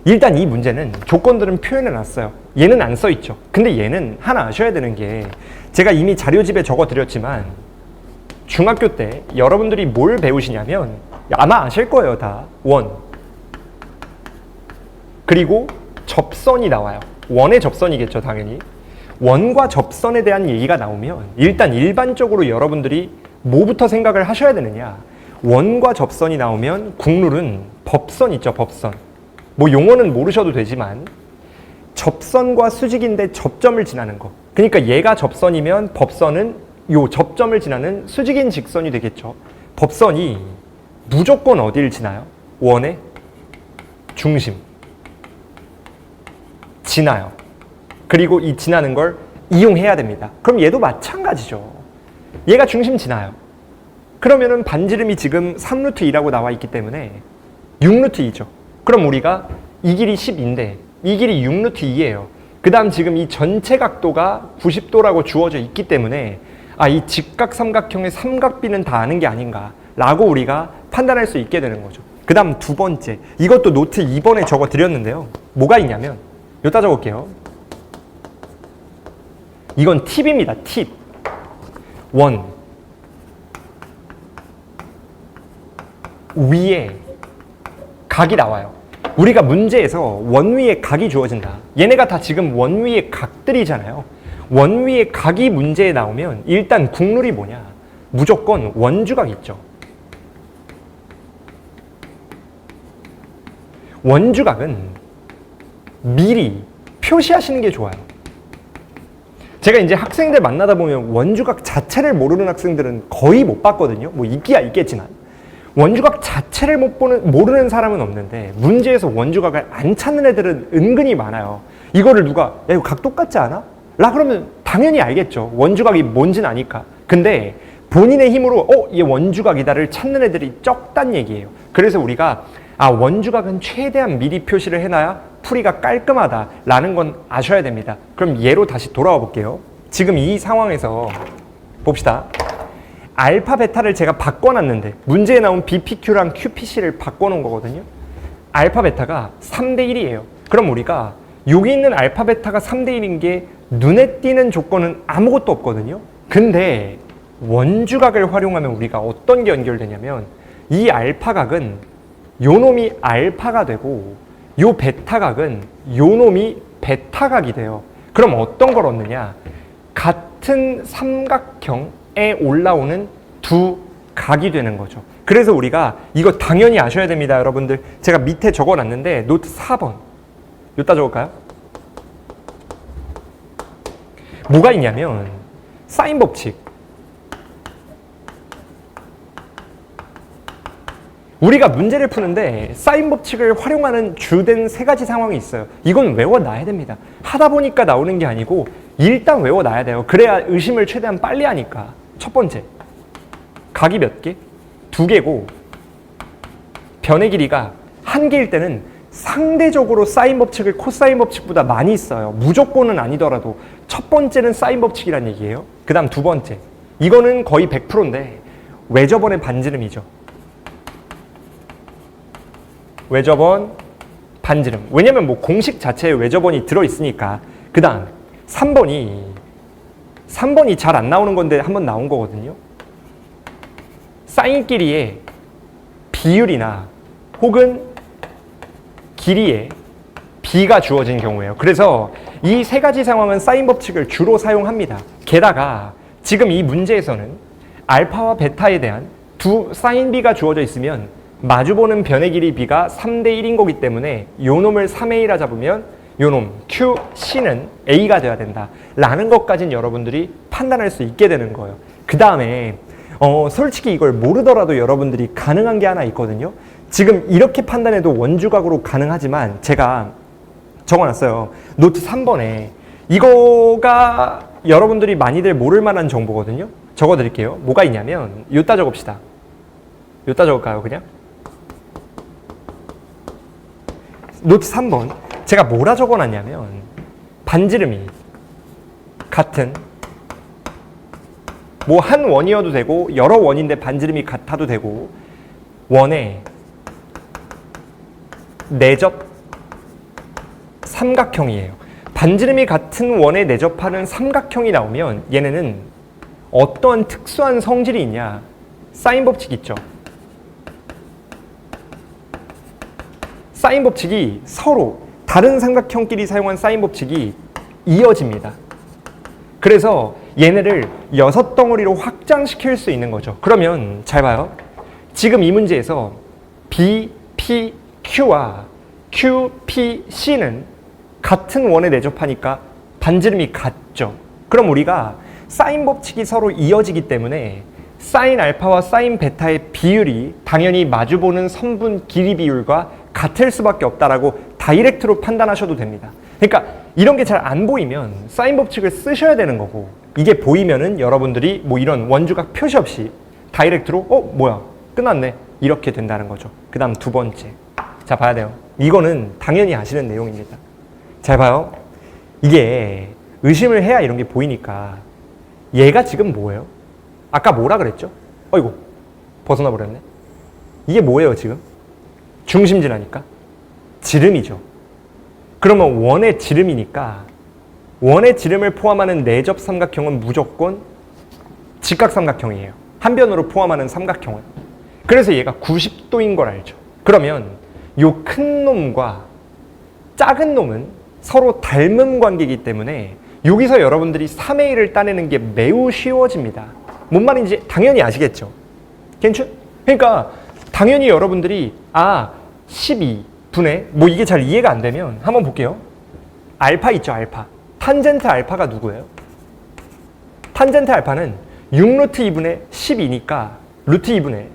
일단 이 문제는 조건들은 표현해 놨어요. 얘는 안 써 있죠. 근데 얘는 하나 아셔야 되는 게 제가 이미 자료집에 적어 드렸지만 중학교 때 여러분들이 뭘 배우시냐면 아마 아실 거예요. 다 원 그리고 접선이 나와요. 원의 접선이겠죠, 당연히. 원과 접선에 대한 얘기가 나오면 일단 일반적으로 여러분들이 뭐부터 생각을 하셔야 되느냐. 원과 접선이 나오면 국룰은 법선 있죠, 법선. 뭐 용어는 모르셔도 되지만 접선과 수직인데 접점을 지나는 거. 그러니까 얘가 접선이면 법선은 요 접점을 지나는 수직인 직선이 되겠죠. 법선이 무조건 어디를 지나요? 원의 중심. 지나요. 그리고 이 지나는 걸 이용해야 됩니다. 그럼 얘도 마찬가지죠. 얘가 중심 지나요. 그러면은 반지름이 지금 3루트 2라고 나와 있기 때문에 6루트 2죠. 그럼 우리가 이 길이 10인데 이 길이 6루트 2예요. 그 다음 지금 이 전체 각도가 90도라고 주어져 있기 때문에 이 직각 삼각형의 삼각비는 다 아는 게 아닌가 라고 우리가 판단할 수 있게 되는 거죠. 그 다음 두 번째, 이것도 노트 2번에 적어 드렸는데요. 뭐가 있냐면 여기다 적을게요. 이건 팁입니다. 팁. 원 위에 각이 나와요. 우리가 문제에서 원 위에 각이 주어진다. 얘네가 다 지금 원 위에 각들이잖아요. 원 위에 각이 문제에 나오면 일단 국룰이 뭐냐. 무조건 원주각 있죠. 원주각은 미리 표시하시는 게 좋아요. 제가 이제 학생들 만나다 보면 원주각 자체를 모르는 학생들은 거의 못 봤거든요. 뭐 있기야 있겠지만. 원주각 자체를 모르는 사람은 없는데 문제에서 원주각을 안 찾는 애들은 은근히 많아요. 이거를 누가 야 이거 각 똑같지 않아? 라 그러면 당연히 알겠죠. 원주각이 뭔지는 아니까. 근데 본인의 힘으로 얘 원주각이다를 찾는 애들이 적단 얘기예요. 그래서 우리가 원주각은 최대한 미리 표시를 해놔야 풀이가 깔끔하다라는 건 아셔야 됩니다. 그럼 얘로 다시 돌아와 볼게요. 지금 이 상황에서 봅시다. 알파, 베타를 제가 바꿔놨는데 문제에 나온 BPQ랑 QPC를 바꿔놓은 거거든요. 알파, 베타가 3대 1이에요. 그럼 우리가 여기 있는 알파, 베타가 3대 1인 게 눈에 띄는 조건은 아무것도 없거든요. 근데 원주각을 활용하면 우리가 어떤 게 연결되냐면 이 알파각은 요 놈이 알파가 되고 요 베타각은 요 놈이 베타각이 돼요. 그럼 어떤 걸 얻느냐? 같은 삼각형에 올라오는 두 각이 되는 거죠. 그래서 우리가 이거 당연히 아셔야 됩니다, 여러분들. 제가 밑에 적어놨는데 노트 4번 여기다 적을까요? 뭐가 있냐면 사인 법칙. 우리가 문제를 푸는데 사인 법칙을 활용하는 주된 세 가지 상황이 있어요. 이건 외워놔야 됩니다. 하다 보니까 나오는 게 아니고 일단 외워놔야 돼요. 그래야 의심을 최대한 빨리 하니까. 첫 번째, 각이 몇 개? 2개고 변의 길이가 1개일 때는 상대적으로 사인 법칙을 코사인 법칙보다 많이 써요. 무조건은 아니더라도 첫 번째는 사인 법칙이란 얘기예요. 그 다음 두 번째, 이거는 거의 100%인데 외접원의 반지름이죠. 외접원, 반지름. 왜냐면 뭐 공식 자체에 외접원이 들어있으니까. 그 다음 3번이 잘 안 나오는 건데 한번 나온 거거든요. 사인끼리의 비율이나 혹은 길이에 b가 주어진 경우예요. 그래서 이 세 가지 상황은 사인 법칙을 주로 사용합니다. 게다가 지금 이 문제에서는 알파와 베타에 대한 두 사인 b가 주어져 있으면 마주보는 변의 길이 b가 3대 1인 거기 때문에 요 놈을 3a라 잡으면 요 놈 QC는 a가 돼야 된다 라는 것까지는 여러분들이 판단할 수 있게 되는 거예요. 그 다음에 솔직히 이걸 모르더라도 여러분들이 가능한 게 하나 있거든요. 지금 이렇게 판단해도 원주각으로 가능하지만 제가 적어놨어요. 노트 3번에 이거가 여러분들이 많이들 모를 만한 정보거든요. 적어드릴게요. 뭐가 있냐면 요따 적읍시다. 요따 적을까요 그냥? 노트 3번 제가 뭐라 적어놨냐면 반지름이 같은 뭐 한 원이어도 되고 여러 원인데 반지름이 같아도 되고 원의 내접 삼각형이에요. 반지름이 같은 원에 내접하는 삼각형이 나오면 얘네는 어떤 특수한 성질이 있냐? 사인 법칙 있죠. 사인 법칙이 서로 다른 삼각형끼리 사용한 사인 법칙이 이어집니다. 그래서 얘네를 6덩어리로 확장시킬 수 있는 거죠. 그러면 잘 봐요. 지금 이 문제에서 B, P, Q와 Q, P, C는 같은 원에 내접하니까 반지름이 같죠. 그럼 우리가 사인 법칙이 서로 이어지기 때문에 사인 알파와 사인 베타의 비율이 당연히 마주보는 선분 길이 비율과 같을 수밖에 없다라고 다이렉트로 판단하셔도 됩니다. 그러니까 이런 게 잘 안 보이면 사인 법칙을 쓰셔야 되는 거고 이게 보이면은 여러분들이 뭐 이런 원주각 표시 없이 다이렉트로 뭐야 끝났네 이렇게 된다는 거죠. 그 다음 두 번째 자 봐야 돼요. 이거는 당연히 아시는 내용입니다. 잘 봐요. 이게 의심을 해야 이런 게 보이니까 얘가 지금 뭐예요? 아까 뭐라 그랬죠? 어이구 벗어나 버렸네. 이게 뭐예요 지금? 중심지라니까? 지름이죠. 그러면 원의 지름이니까 원의 지름을 포함하는 내접 삼각형은 무조건 직각삼각형이에요. 한 변으로 포함하는 삼각형은. 그래서 얘가 90도인 걸 알죠. 그러면 요 큰 놈과 작은 놈은 서로 닮은 관계이기 때문에 여기서 여러분들이 3A를 따내는 게 매우 쉬워집니다. 뭔 말인지 당연히 아시겠죠? 괜찮? 그러니까 당연히 여러분들이 12분의 뭐 이게 잘 이해가 안 되면 한번 볼게요. 알파 있죠, 알파. 탄젠트 알파가 누구예요? 탄젠트 알파는 6루트 2분의 12니까 루트 2분의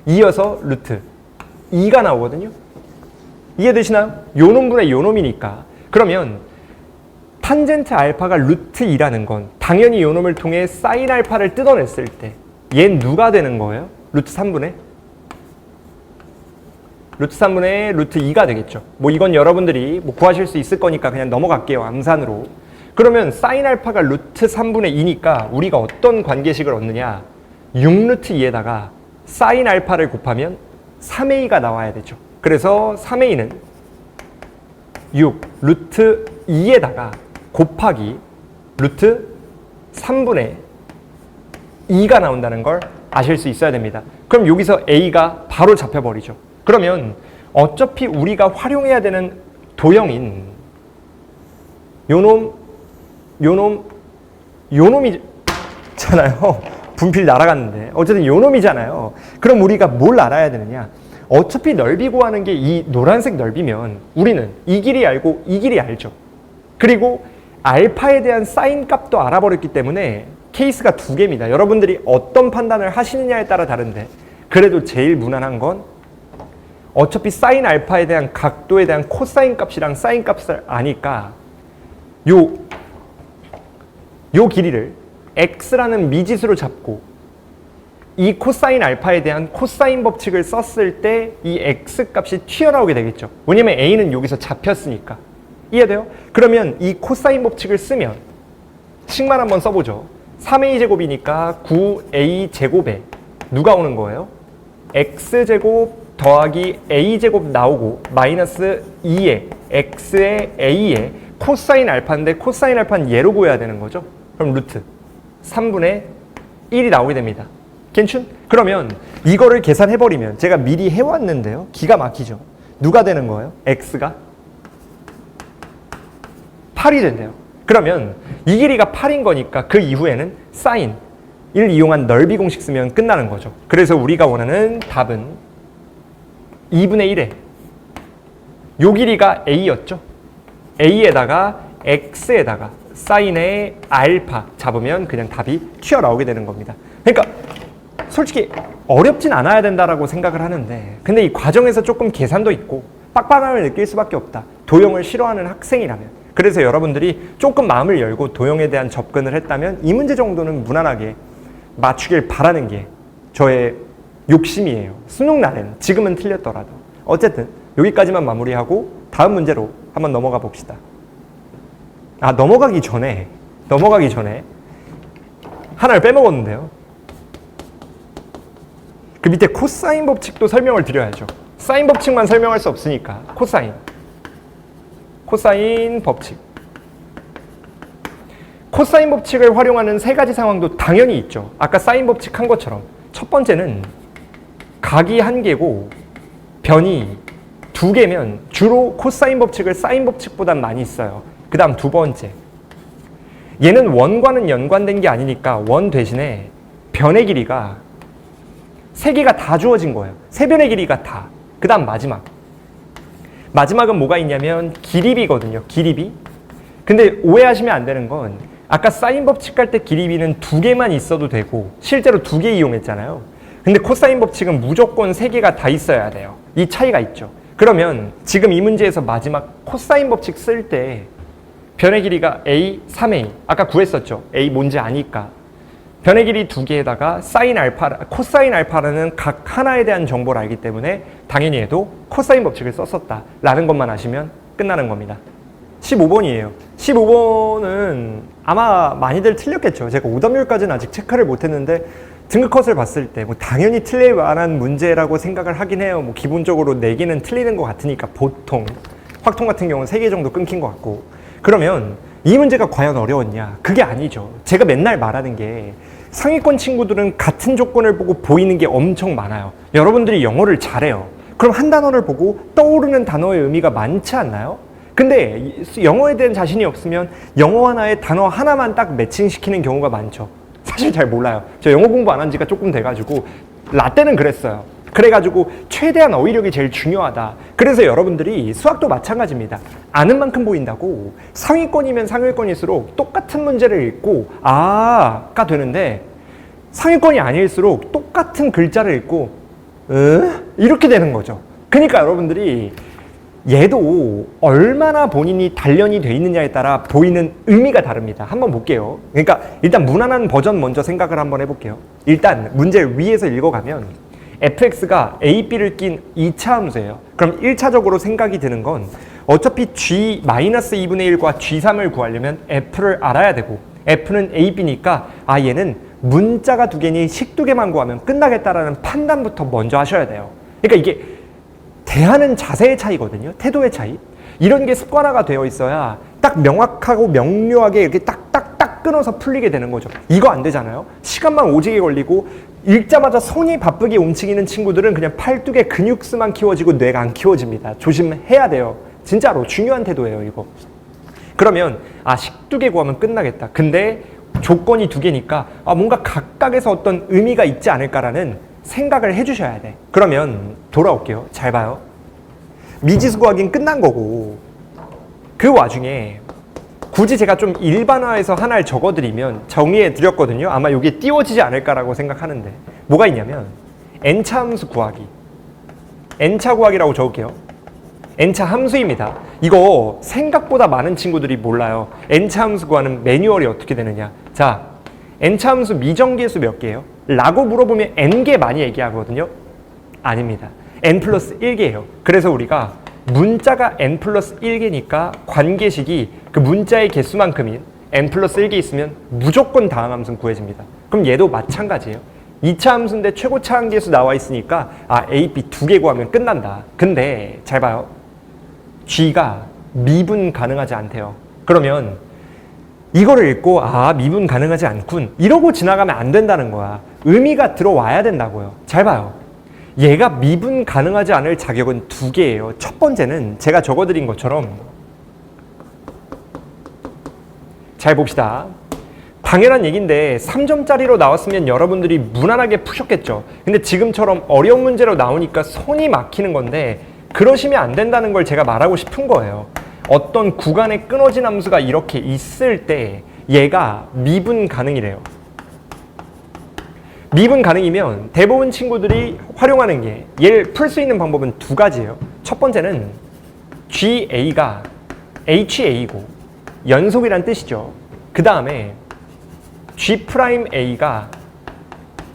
이어서 루트 2가 나오거든요. 이해되시나요? 요 놈분의 요 놈이니까. 그러면 탄젠트 알파가 루트 2라는 건 당연히 요 놈을 통해 사인 알파를 뜯어냈을 때 얘는 누가 되는 거예요? 루트 3분의 루트 2가 되겠죠. 뭐 이건 여러분들이 뭐 구하실 수 있을 거니까 그냥 넘어갈게요. 암산으로. 그러면 사인 알파가 루트 3분의 2니까 우리가 어떤 관계식을 얻느냐? 6루트 2에다가 사인 알파를 곱하면 3a가 나와야 되죠. 그래서 3a는 6 루트 2에다가 곱하기 루트 3분의 2가 나온다는 걸 아실 수 있어야 됩니다. 그럼 여기서 a가 바로 잡혀버리죠. 그러면 어차피 우리가 활용해야 되는 도형인 요놈이잖아요. 분필 날아갔는데 어쨌든 요놈이잖아요. 그럼 우리가 뭘 알아야 되느냐? 어차피 넓이 구하는 게 이 노란색 넓이면 우리는 이 길이 알고 이 길이 알죠. 그리고 알파에 대한 사인 값도 알아버렸기 때문에 케이스가 두 개입니다. 여러분들이 어떤 판단을 하시느냐에 따라 다른데 그래도 제일 무난한 건 어차피 사인 알파에 대한 각도에 대한 코사인 값이랑 사인 값을 아니까 요 길이를 x라는 미지수로 잡고 이 코사인 알파에 대한 코사인 법칙을 썼을 때 이 x 값이 튀어나오게 되겠죠. 왜냐면 a는 여기서 잡혔으니까. 이해돼요? 그러면 이 코사인 법칙을 쓰면 식만 한번 써보죠. 3a 제곱이니까 9a 제곱에 누가 오는 거예요? x제곱 더하기 a제곱 나오고 마이너스 2에 x의 a에 코사인 알파인데 코사인 알파는 얘로 구해야 되는 거죠. 그럼 루트 3분의 1이 나오게 됩니다. 괜춘? 그러면 이거를 계산해버리면 제가 미리 해왔는데요. 기가 막히죠. 누가 되는 거예요? x가 8이 된대요. 그러면 이 길이가 8인 거니까 그 이후에는 사인 1 이용한 넓이 공식 쓰면 끝나는 거죠. 그래서 우리가 원하는 답은 2분의 1에 요 길이가 a였죠. a에다가 x에다가 사인의 알파 잡으면 그냥 답이 튀어나오게 되는 겁니다. 그러니까 솔직히 어렵진 않아야 된다라고 생각을 하는데 근데 이 과정에서 조금 계산도 있고 빡빡함을 느낄 수밖에 없다. 도형을 싫어하는 학생이라면. 그래서 여러분들이 조금 마음을 열고 도형에 대한 접근을 했다면 이 문제 정도는 무난하게 맞추길 바라는 게 저의 욕심이에요. 수능 날엔 지금은 틀렸더라도. 어쨌든 여기까지만 마무리하고 다음 문제로 한번 넘어가 봅시다. 넘어가기 전에 하나를 빼먹었는데요. 그 밑에 코사인 법칙도 설명을 드려야죠. 사인 법칙만 설명할 수 없으니까 코사인 법칙. 코사인 법칙을 활용하는 세 가지 상황도 당연히 있죠. 아까 사인 법칙 한 것처럼 첫 번째는 각이 한 개고 변이 두 개면 주로 코사인 법칙을 사인 법칙보단 많이 써요. 그 다음 두 번째, 얘는 원과는 연관된 게 아니니까 원 대신에 변의 길이가 세 개가 다 주어진 거예요. 세 변의 길이가 다. 그 다음 마지막은 뭐가 있냐면 기립이거든요. 기립이. 근데 오해하시면 안 되는 건 아까 사인 법칙 할 때 기립이는 두 개만 있어도 되고 실제로 두 개 이용했잖아요. 근데 코사인 법칙은 무조건 세 개가 다 있어야 돼요. 이 차이가 있죠. 그러면 지금 이 문제에서 마지막 코사인 법칙 쓸 때 변의 길이가 a, 3a 아까 구했었죠. a 뭔지 아니까 변의 길이 두 개에다가 사인 알파, 코사인 알파라는 각 하나에 대한 정보를 알기 때문에 당연히 해도 코사인 법칙을 썼었다라는 것만 아시면 끝나는 겁니다. 15번이에요. 15번은 아마 많이들 틀렸겠죠. 제가 오답률까지는 아직 체크를 못했는데 등급컷을 봤을 때 뭐 당연히 틀릴 만한 문제라고 생각을 하긴 해요. 뭐 기본적으로 4개는 틀리는 것 같으니까 보통 확통 같은 경우는 3개 정도 끊긴 것 같고 그러면 이 문제가 과연 어려웠냐? 그게 아니죠. 제가 맨날 말하는 게 상위권 친구들은 같은 조건을 보고 보이는 게 엄청 많아요. 여러분들이 영어를 잘해요. 그럼 한 단어를 보고 떠오르는 단어의 의미가 많지 않나요? 근데 영어에 대한 자신이 없으면 영어 하나에 단어 하나만 딱 매칭시키는 경우가 많죠. 사실 잘 몰라요. 저 영어 공부 안 한 지가 조금 돼가지고 라떼는 그랬어요. 그래가지고 최대한 어휘력이 제일 중요하다. 그래서 여러분들이 수학도 마찬가지입니다. 아는 만큼 보인다고 상위권이면 상위권일수록 똑같은 문제를 읽고 가 되는데 상위권이 아닐수록 똑같은 글자를 읽고 이렇게 되는 거죠. 그러니까 여러분들이 얘도 얼마나 본인이 단련이 돼 있느냐에 따라 보이는 의미가 다릅니다. 한번 볼게요. 그러니까 일단 무난한 버전 먼저 생각을 한번 해볼게요. 일단 문제를 위에서 읽어가면 fx가 a, b를 낀 2차 함수예요. 그럼 1차적으로 생각이 드는 건 어차피 g-2분의 1과 g3을 구하려면 f를 알아야 되고 f는 a, b니까 얘는 문자가 두 개니 식 두 개만 구하면 끝나겠다라는 판단부터 먼저 하셔야 돼요. 그러니까 이게 대하는 자세의 차이거든요. 태도의 차이. 이런 게 습관화가 되어 있어야 딱 명확하고 명료하게 이렇게 딱딱딱 끊어서 풀리게 되는 거죠. 이거 안 되잖아요. 시간만 오지게 걸리고 읽자마자 손이 바쁘게 움직이는 친구들은 그냥 팔뚝에 근육수만 키워지고 뇌가 안 키워집니다. 조심해야 돼요. 진짜로 중요한 태도예요, 이거. 그러면 식 두 개 구하면 끝나겠다. 근데 조건이 두 개니까 뭔가 각각에서 어떤 의미가 있지 않을까라는 생각을 해주셔야 돼. 그러면 돌아올게요. 잘 봐요. 미지수 구하기는 끝난 거고 그 와중에 굳이 제가 좀 일반화해서 하나를 적어드리면 정의해 드렸거든요. 아마 이게 띄워지지 않을까라고 생각하는데 뭐가 있냐면 n차 함수 구하기, n차 구하기라고 적을게요. n차 함수입니다. 이거 생각보다 많은 친구들이 몰라요. n차 함수 구하는 매뉴얼이 어떻게 되느냐. 자, n차 함수 미정계수 몇 개예요? 라고 물어보면 n개 많이 얘기하거든요. 아닙니다. n 플러스 1개예요. 그래서 우리가 문자가 n 플러스 1개니까 관계식이 그 문자의 개수만큼인 n 플러스 1개 있으면 무조건 다항 함수는 구해집니다. 그럼 얘도 마찬가지예요. 2차 함수인데 최고차 한계수 나와 있으니까 a, b 두 개 구하면 끝난다. 근데 잘 봐요. g가 미분 가능하지 않대요. 그러면 이거를 읽고 아 미분 가능하지 않군 이러고 지나가면 안 된다는 거야. 의미가 들어와야 된다고요. 잘 봐요. 얘가 미분 가능하지 않을 자격은 두 개예요. 첫 번째는 제가 적어드린 것처럼 잘 봅시다. 당연한 얘기인데 3점짜리로 나왔으면 여러분들이 무난하게 푸셨겠죠. 근데 지금처럼 어려운 문제로 나오니까 손이 막히는 건데 그러시면 안 된다는 걸 제가 말하고 싶은 거예요. 어떤 구간에 끊어진 함수가 이렇게 있을 때 얘가 미분 가능이래요. 미분 가능이면 대부분 친구들이 활용하는 게 얘를 풀 수 있는 방법은 두 가지예요. 첫 번째는 GA가 HA고 연속이란 뜻이죠. 그 다음에 G'A가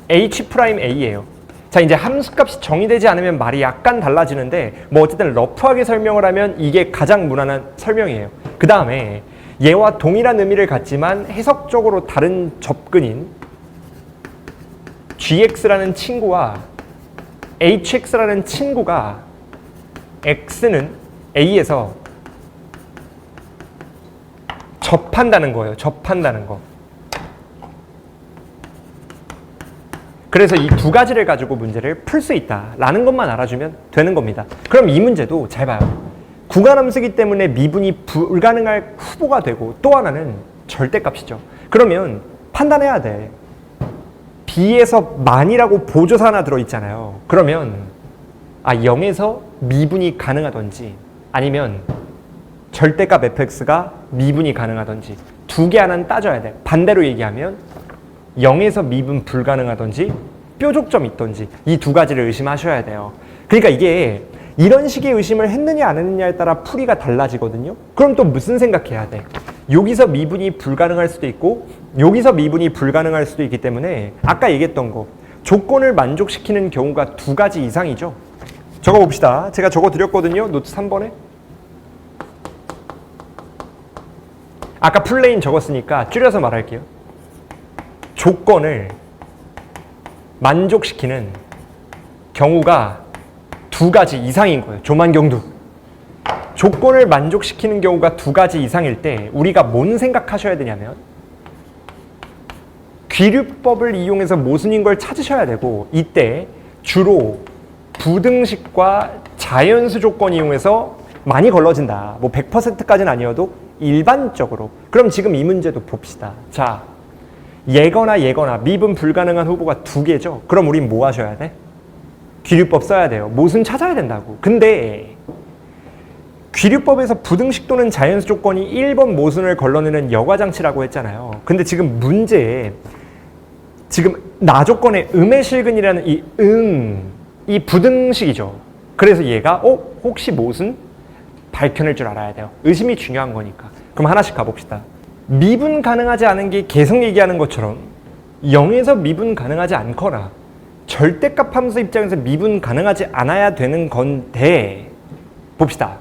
H'A예요. 자, 이제 함수값이 정의되지 않으면 말이 약간 달라지는데 뭐 어쨌든 러프하게 설명을 하면 이게 가장 무난한 설명이에요. 그 다음에 얘와 동일한 의미를 갖지만 해석적으로 다른 접근인 GX라는 친구와 HX라는 친구가 X는 A에서 접한다는 거예요. 접한다는 거. 그래서 이 두 가지를 가지고 문제를 풀 수 있다라는 것만 알아주면 되는 겁니다. 그럼 이 문제도 잘 봐요. 구간함수이기 때문에 미분이 불가능할 후보가 되고 또 하나는 절대값이죠. 그러면 판단해야 돼. B에서 만이라고 보조사 하나 들어있잖아요. 그러면 0에서 미분이 가능하던지 아니면 절대값 fx가 미분이 가능하던지 두 개 하나는 따져야 돼. 반대로 얘기하면 0에서 미분 불가능하던지 뾰족점 있던지 이 두 가지를 의심하셔야 돼요. 그러니까 이게 이런 식의 의심을 했느냐 안 했느냐에 따라 풀이가 달라지거든요. 그럼 또 무슨 생각해야 돼? 여기서 미분이 불가능할 수도 있고 여기서 미분이 불가능할 수도 있기 때문에 아까 얘기했던 거 조건을 만족시키는 경우가 두 가지 이상이죠. 적어봅시다. 제가 적어드렸거든요. 노트 3번에. 아까 플레인 적었으니까 줄여서 말할게요. 조건을 만족시키는 경우가 두 가지 이상인 거예요. 조만경도. 조건을 만족시키는 경우가 두 가지 이상일 때 우리가 뭔 생각하셔야 되냐면 귀류법을 이용해서 모순인 걸 찾으셔야 되고 이때 주로 부등식과 자연수 조건 이용해서 많이 걸러진다. 뭐 100%까지는 아니어도 일반적으로. 그럼 지금 이 문제도 봅시다. 자, 얘거나 미분 불가능한 후보가 두 개죠. 그럼 우린 뭐 하셔야 돼? 귀류법 써야 돼요. 모순 찾아야 된다고. 근데 귀류법에서 부등식 또는 자연수 조건이 1번 모순을 걸러내는 여과장치라고 했잖아요. 근데 지금 문제에 지금 나 조건의 음의 실근이라는 이 부등식이죠. 그래서 얘가 혹시 모순? 밝혀낼 줄 알아야 돼요. 의심이 중요한 거니까. 그럼 하나씩 가봅시다. 미분 가능하지 않은 게 계속 얘기하는 것처럼 0에서 미분 가능하지 않거나 절대값 함수 입장에서 미분 가능하지 않아야 되는 건데 봅시다.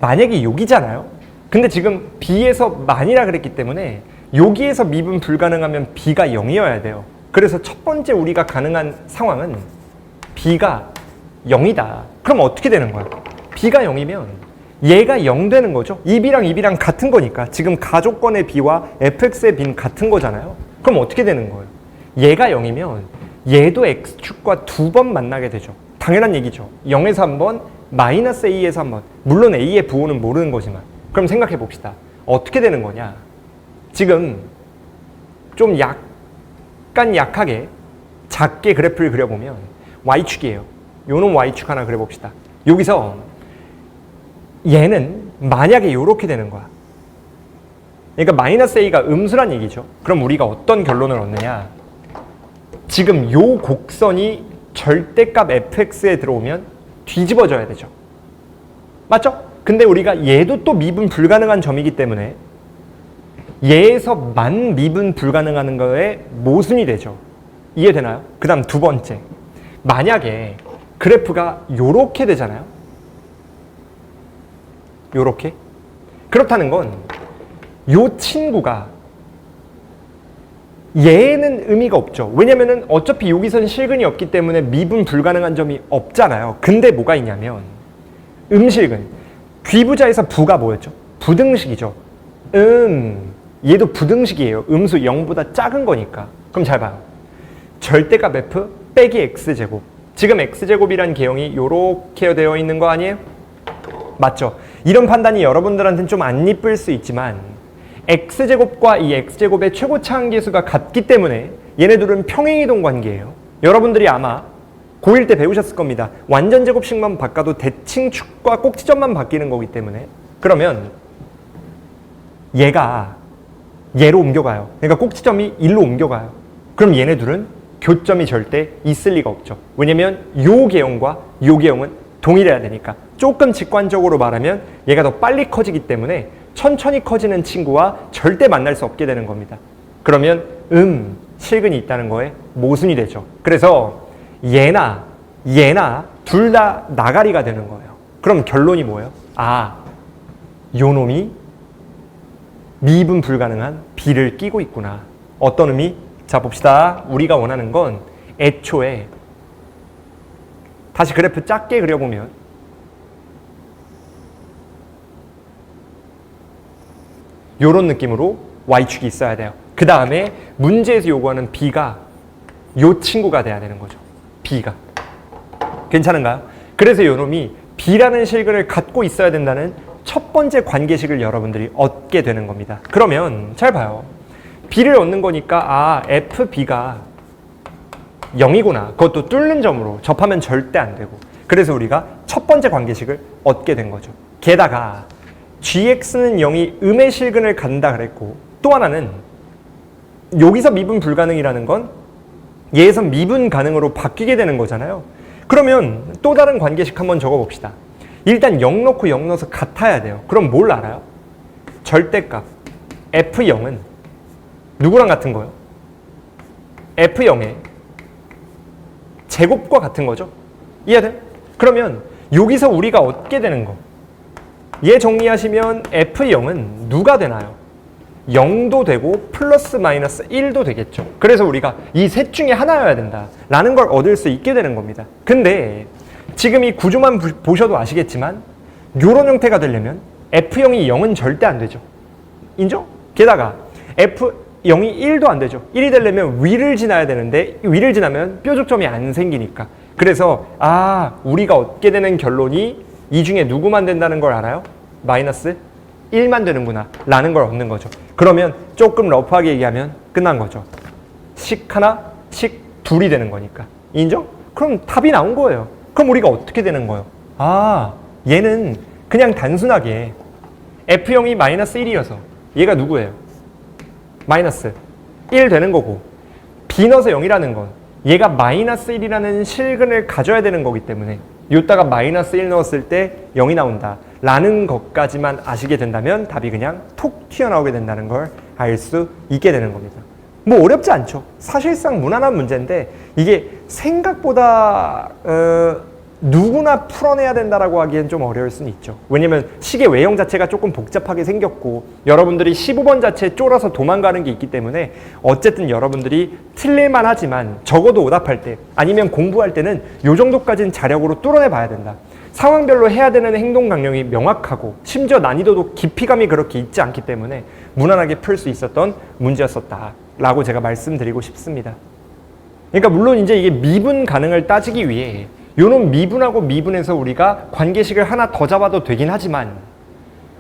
만약에 여기잖아요. 근데 지금 B에서 만이라 그랬기 때문에 여기에서 미분 불가능하면 B가 0이어야 돼요. 그래서 첫 번째 우리가 가능한 상황은 B가 0이다. 그럼 어떻게 되는 거야? B가 0이면 얘가 0 되는 거죠. 입이랑 같은 거니까. 지금 가조건의 B와 fx의 B는 같은 거잖아요. 그럼 어떻게 되는 거예요? 얘가 0이면 얘도 x축과 두 번 만나게 되죠. 당연한 얘기죠. 0에서 한 번, 마이너스 a에서 한 번. 물론 a의 부호는 모르는 거지만. 그럼 생각해 봅시다. 어떻게 되는 거냐? 지금 좀 약간 약하게 작게 그래프를 그려보면 y축이에요. 요놈 y축 하나 그려봅시다. 여기서 얘는 만약에 이렇게 되는 거야. 그러니까 마이너스 a가 음수란 얘기죠. 그럼 우리가 어떤 결론을 얻느냐? 지금 요 곡선이 절대값 fx에 들어오면 뒤집어져야 되죠. 맞죠? 근데 우리가 얘도 또 미분 불가능한 점이기 때문에 얘에서 만 미분 불가능한 거에 모순이 되죠. 이해되나요? 그 다음 두 번째. 만약에 그래프가 요렇게 되잖아요. 요렇게. 그렇다는 건 요 친구가 얘는 의미가 없죠. 왜냐면은 어차피 여기선 실근이 없기 때문에 미분 불가능한 점이 없잖아요. 근데 뭐가 있냐면 음실근. 귀부자에서 부가 뭐였죠? 부등식이죠. 얘도 부등식이에요. 음수 0보다 작은 거니까. 그럼 잘 봐요. 절대값 f 빼기 x제곱. 지금 x제곱이란 개형이 이렇게 되어 있는 거 아니에요? 맞죠? 이런 판단이 여러분들한테는 좀 안 이쁠 수 있지만 x제곱과 이 x제곱의 최고차 함계수가 같기 때문에 얘네들은 평행이동 관계예요. 여러분들이 아마 고1 때 배우셨을 겁니다. 완전 제곱식만 바꿔도 대칭축과 꼭지점만 바뀌는 거기 때문에 그러면 얘가 얘로 옮겨가요. 그러니까 꼭지점이 1로 옮겨가요. 그럼 얘네들은 교점이 절대 있을 리가 없죠. 왜냐면 요 개형과 요 개형은 동일해야 되니까. 조금 직관적으로 말하면 얘가 더 빨리 커지기 때문에 천천히 커지는 친구와 절대 만날 수 없게 되는 겁니다. 그러면 실근이 있다는 거에 모순이 되죠. 그래서 얘나 둘 다 나가리가 되는 거예요. 그럼 결론이 뭐예요? 요 놈이 미분 불가능한 B를 끼고 있구나. 어떤 의미? 자, 봅시다. 우리가 원하는 건 애초에 다시 그래프 작게 그려보면 요런 느낌으로 Y축이 있어야 돼요. 그 다음에 문제에서 요구하는 B가 요 친구가 돼야 되는 거죠. B가. 괜찮은가요? 그래서 요 놈이 B라는 실근을 갖고 있어야 된다는 첫 번째 관계식을 여러분들이 얻게 되는 겁니다. 그러면 잘 봐요. B를 얻는 거니까 FB가 0이구나. 그것도 뚫는 점으로 접하면 절대 안 되고. 그래서 우리가 첫 번째 관계식을 얻게 된 거죠. 게다가 GX는 0이 음의 실근을 갖는다 그랬고 또 하나는 여기서 미분 불가능이라는 건 얘에서 미분 가능으로 바뀌게 되는 거잖아요. 그러면 또 다른 관계식 한번 적어봅시다. 일단 0 넣고 0 넣어서 같아야 돼요. 그럼 뭘 알아요? 절대값 F0은 누구랑 같은 거예요? F0의 제곱과 같은 거죠. 이해돼요? 그러면 여기서 우리가 얻게 되는 거 얘 정리하시면 F0은 누가 되나요? 0도 되고 플러스 마이너스 1도 되겠죠. 그래서 우리가 이 셋 중에 하나여야 된다라는 걸 얻을 수 있게 되는 겁니다. 근데 지금 이 구조만 보셔도 아시겠지만 이런 형태가 되려면 F0이 0은 절대 안 되죠. 인정? 게다가 F0이 1도 안 되죠. 1이 되려면 위를 지나야 되는데 위를 지나면 뾰족점이 안 생기니까. 그래서 우리가 얻게 되는 결론이 이 중에 누구만 된다는 걸 알아요? 마이너스 1만 되는구나 라는 걸 얻는 거죠. 그러면 조금 러프하게 얘기하면 끝난 거죠. 식 하나, 식 둘이 되는 거니까. 인정? 그럼 답이 나온 거예요. 그럼 우리가 어떻게 되는 거예요? 얘는 그냥 단순하게 F0이 마이너스 1이어서 얘가 누구예요? 마이너스 1 되는 거고 B 넣어서 0이라는 건 얘가 마이너스 1이라는 실근을 가져야 되는 거기 때문에 요따가 마이너스 1 넣었을 때 0이 나온다 라는 것까지만 아시게 된다면 답이 그냥 톡 튀어나오게 된다는 걸 알 수 있게 되는 겁니다. 뭐 어렵지 않죠. 사실상 무난한 문제인데 이게 생각보다 누구나 풀어내야 된다라고 하기엔 좀 어려울 수는 있죠. 왜냐면 식의 외형 자체가 조금 복잡하게 생겼고 여러분들이 15번 자체에 쫄아서 도망가는 게 있기 때문에 어쨌든 여러분들이 틀릴만 하지만 적어도 오답할 때 아니면 공부할 때는 요 정도까지는 자력으로 뚫어내 봐야 된다. 상황별로 해야 되는 행동 강령이 명확하고 심지어 난이도도 깊이감이 그렇게 있지 않기 때문에 무난하게 풀 수 있었던 문제였었다라고 제가 말씀드리고 싶습니다. 그러니까 물론 이제 이게 미분 가능을 따지기 위해 요놈 미분하고 미분에서 우리가 관계식을 하나 더 잡아도 되긴 하지만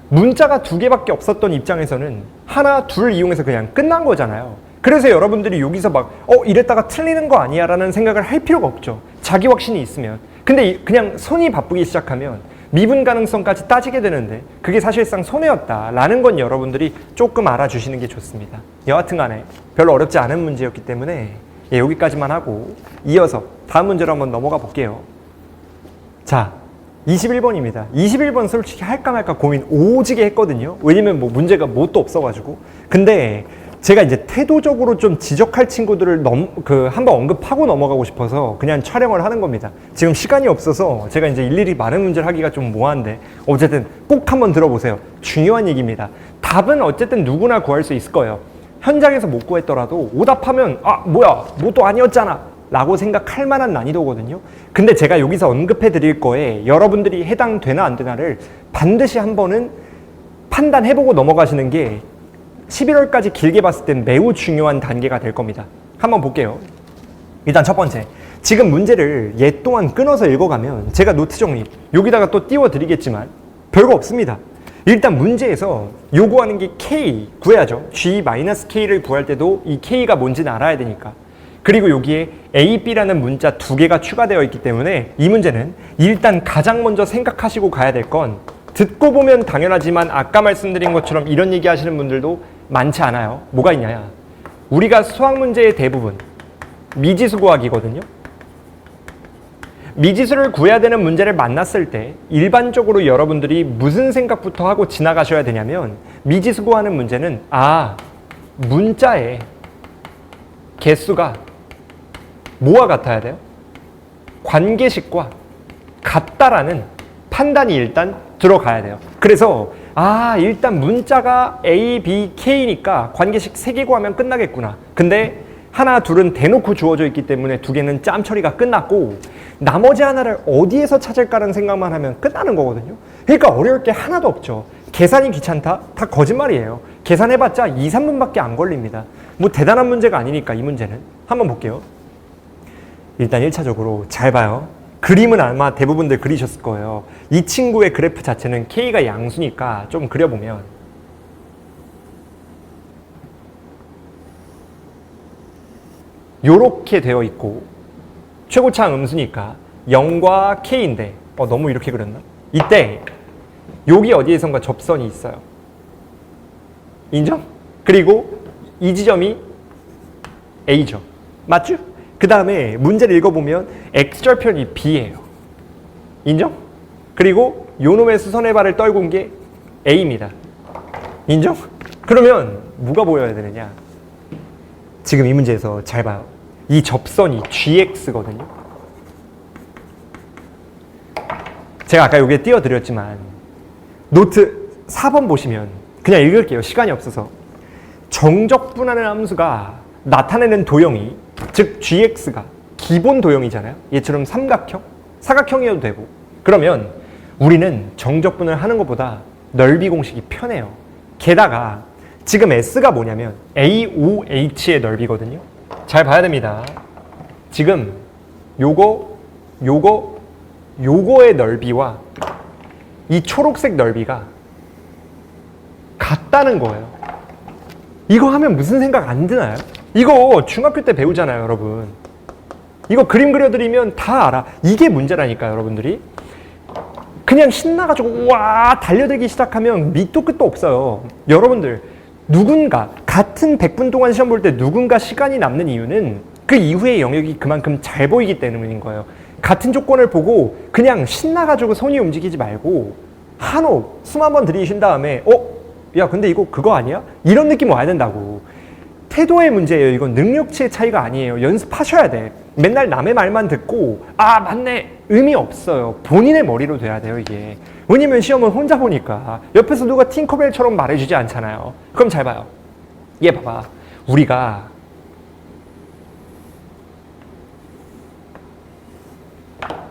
문자가 2개밖에 없었던 입장에서는 하나, 둘 이용해서 그냥 끝난 거잖아요. 그래서 여러분들이 여기서 막 이랬다가 틀리는 거 아니야 라는 생각을 할 필요가 없죠. 자기 확신이 있으면. 근데 그냥 손이 바쁘기 시작하면 미분 가능성까지 따지게 되는데 그게 사실상 손해였다라는 건 여러분들이 조금 알아주시는 게 좋습니다. 여하튼 간에 별로 어렵지 않은 문제였기 때문에 여기까지만 하고 이어서 다음 문제로 한번 넘어가 볼게요. 자, 21번입니다. 21번 솔직히 할까 말까 고민 오지게 했거든요. 왜냐면 뭐 문제가 뭣도 없어가지고. 근데 제가 이제 태도적으로 좀 지적할 친구들을 한번 언급하고 넘어가고 싶어서 그냥 촬영을 하는 겁니다. 지금 시간이 없어서 제가 이제 일일이 많은 문제를 하기가 좀 뭐한데 어쨌든 꼭 한번 들어보세요. 중요한 얘기입니다. 답은 어쨌든 누구나 구할 수 있을 거예요. 현장에서 못 구했더라도 오답하면 뭐야 뭐 또 아니었잖아 라고 생각할 만한 난이도거든요. 근데 제가 여기서 언급해 드릴 거에 여러분들이 해당되나 안 되나를 반드시 한 번은 판단해보고 넘어가시는 게 11월까지 길게 봤을 땐 매우 중요한 단계가 될 겁니다. 한번 볼게요. 일단 첫 번째, 지금 문제를 얘 또한 끊어서 읽어가면 제가 노트 정리 여기다가 또 띄워드리겠지만 별거 없습니다. 일단 문제에서 요구하는 게 K 구해야죠. G-K를 구할 때도 이 K가 뭔지는 알아야 되니까. 그리고 여기에 A, B라는 문자 두 개가 추가되어 있기 때문에 이 문제는 일단 가장 먼저 생각하시고 가야 될 건, 듣고 보면 당연하지만 아까 말씀드린 것처럼 이런 얘기 하시는 분들도 많지 않아요. 뭐가 있냐? 우리가 수학 문제의 대부분 미지수 구하기거든요. 미지수를 구해야 되는 문제를 만났을 때 일반적으로 여러분들이 무슨 생각부터 하고 지나가셔야 되냐면, 미지수 구하는 문제는 문자의 개수가 뭐와 같아야 돼요? 관계식과 같다라는 판단이 일단 들어가야 돼요. 그래서 일단 문자가 A, B, K니까 관계식 3개 구하면 끝나겠구나. 근데 하나, 둘은 대놓고 주어져 있기 때문에 두 개는 짬 처리가 끝났고, 나머지 하나를 어디에서 찾을까라는 생각만 하면 끝나는 거거든요. 그러니까 어려울 게 하나도 없죠. 계산이 귀찮다? 다 거짓말이에요. 계산해봤자 2, 3분밖에 안 걸립니다. 뭐 대단한 문제가 아니니까. 이 문제는 한번 볼게요. 일단 1차적으로 잘 봐요. 그림은 아마 대부분들 그리셨을 거예요. 이 친구의 그래프 자체는 K가 양수니까 좀 그려보면, 요렇게 되어 있고 최고차 음수니까 0과 K인데 너무 이렇게 그렸나? 이때 여기 어디에선가 접선이 있어요. 인정? 그리고 이 지점이 A죠. 맞죠? 그 다음에 문제를 읽어보면 X절편이 B예요. 인정? 그리고 요놈의 수선의 발을 떨군 게 A입니다. 인정? 그러면 뭐가 보여야 되느냐? 지금 이 문제에서 잘 봐요. 이 접선이 GX거든요. 제가 아까 여기에 띄워드렸지만 노트 4번 보시면 그냥 읽을게요. 시간이 없어서. 정적분하는 함수가 나타내는 도형이, 즉 GX가 기본 도형이잖아요. 얘처럼 삼각형, 사각형이어도 되고. 그러면 우리는 정적분을 하는 것보다 넓이 공식이 편해요. 게다가 지금 S가 뭐냐면 AOH의 넓이거든요. 잘 봐야 됩니다. 지금 요거의 넓이와 이 초록색 넓이가 같다는 거예요. 이거 하면 무슨 생각 안 드나요? 이거 중학교 때 배우잖아요, 여러분. 이거 그림 그려드리면 다 알아. 이게 문제라니까, 여러분들이. 그냥 신나가지고 와 달려들기 시작하면 밑도 끝도 없어요. 여러분들, 누군가 같은 100분 동안 시험 볼 때 누군가 시간이 남는 이유는 그 이후의 영역이 그만큼 잘 보이기 때문인 거예요. 같은 조건을 보고 그냥 신나가지고 손이 움직이지 말고 한호흡 숨 한번 들이쉰 다음에 야 근데 이거 그거 아니야? 이런 느낌 와야 된다고. 태도의 문제예요. 이건 능력치의 차이가 아니에요. 연습하셔야 돼. 맨날 남의 말만 듣고 맞네 의미 없어요. 본인의 머리로 돼야 돼요, 이게. 왜냐면 시험은 혼자 보니까 옆에서 누가 팅커벨처럼 말해주지 않잖아요. 그럼 잘 봐요. 얘 봐봐. 우리가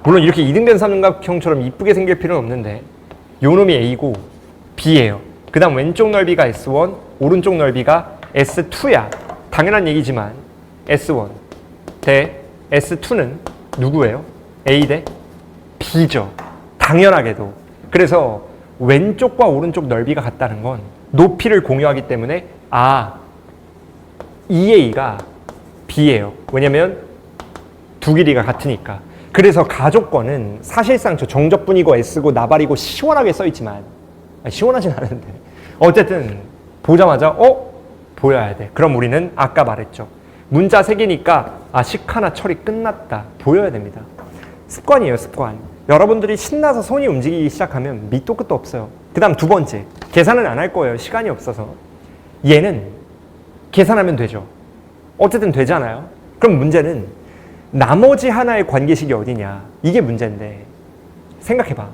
물론 이렇게 이등변 삼각형처럼 이쁘게 생길 필요는 없는데 요 놈이 A고 B예요. 그 다음 왼쪽 넓이가 S1, 오른쪽 넓이가 S2야. 당연한 얘기지만 S1 대 S2는 누구예요? A 대 B죠. 당연하게도. 그래서 왼쪽과 오른쪽 넓이가 같다는 건 높이를 공유하기 때문에 EA가 B예요. 왜냐면 두 길이가 같으니까. 그래서 가조건은 사실상 저 정적분이고 S고 나발이고 시원하게 써있지만 시원하진 않은데 어쨌든 보자마자 보여야 돼. 그럼 우리는 아까 말했죠. 문자 3개니까 식 하나 처리 끝났다. 보여야 됩니다. 습관이에요, 습관. 여러분들이 신나서 손이 움직이기 시작하면 밑도 끝도 없어요. 그 다음 두 번째, 계산은 안 할 거예요. 시간이 없어서. 얘는 계산하면 되죠. 어쨌든 되잖아요. 그럼 문제는 나머지 하나의 관계식이 어디냐. 이게 문제인데 생각해봐.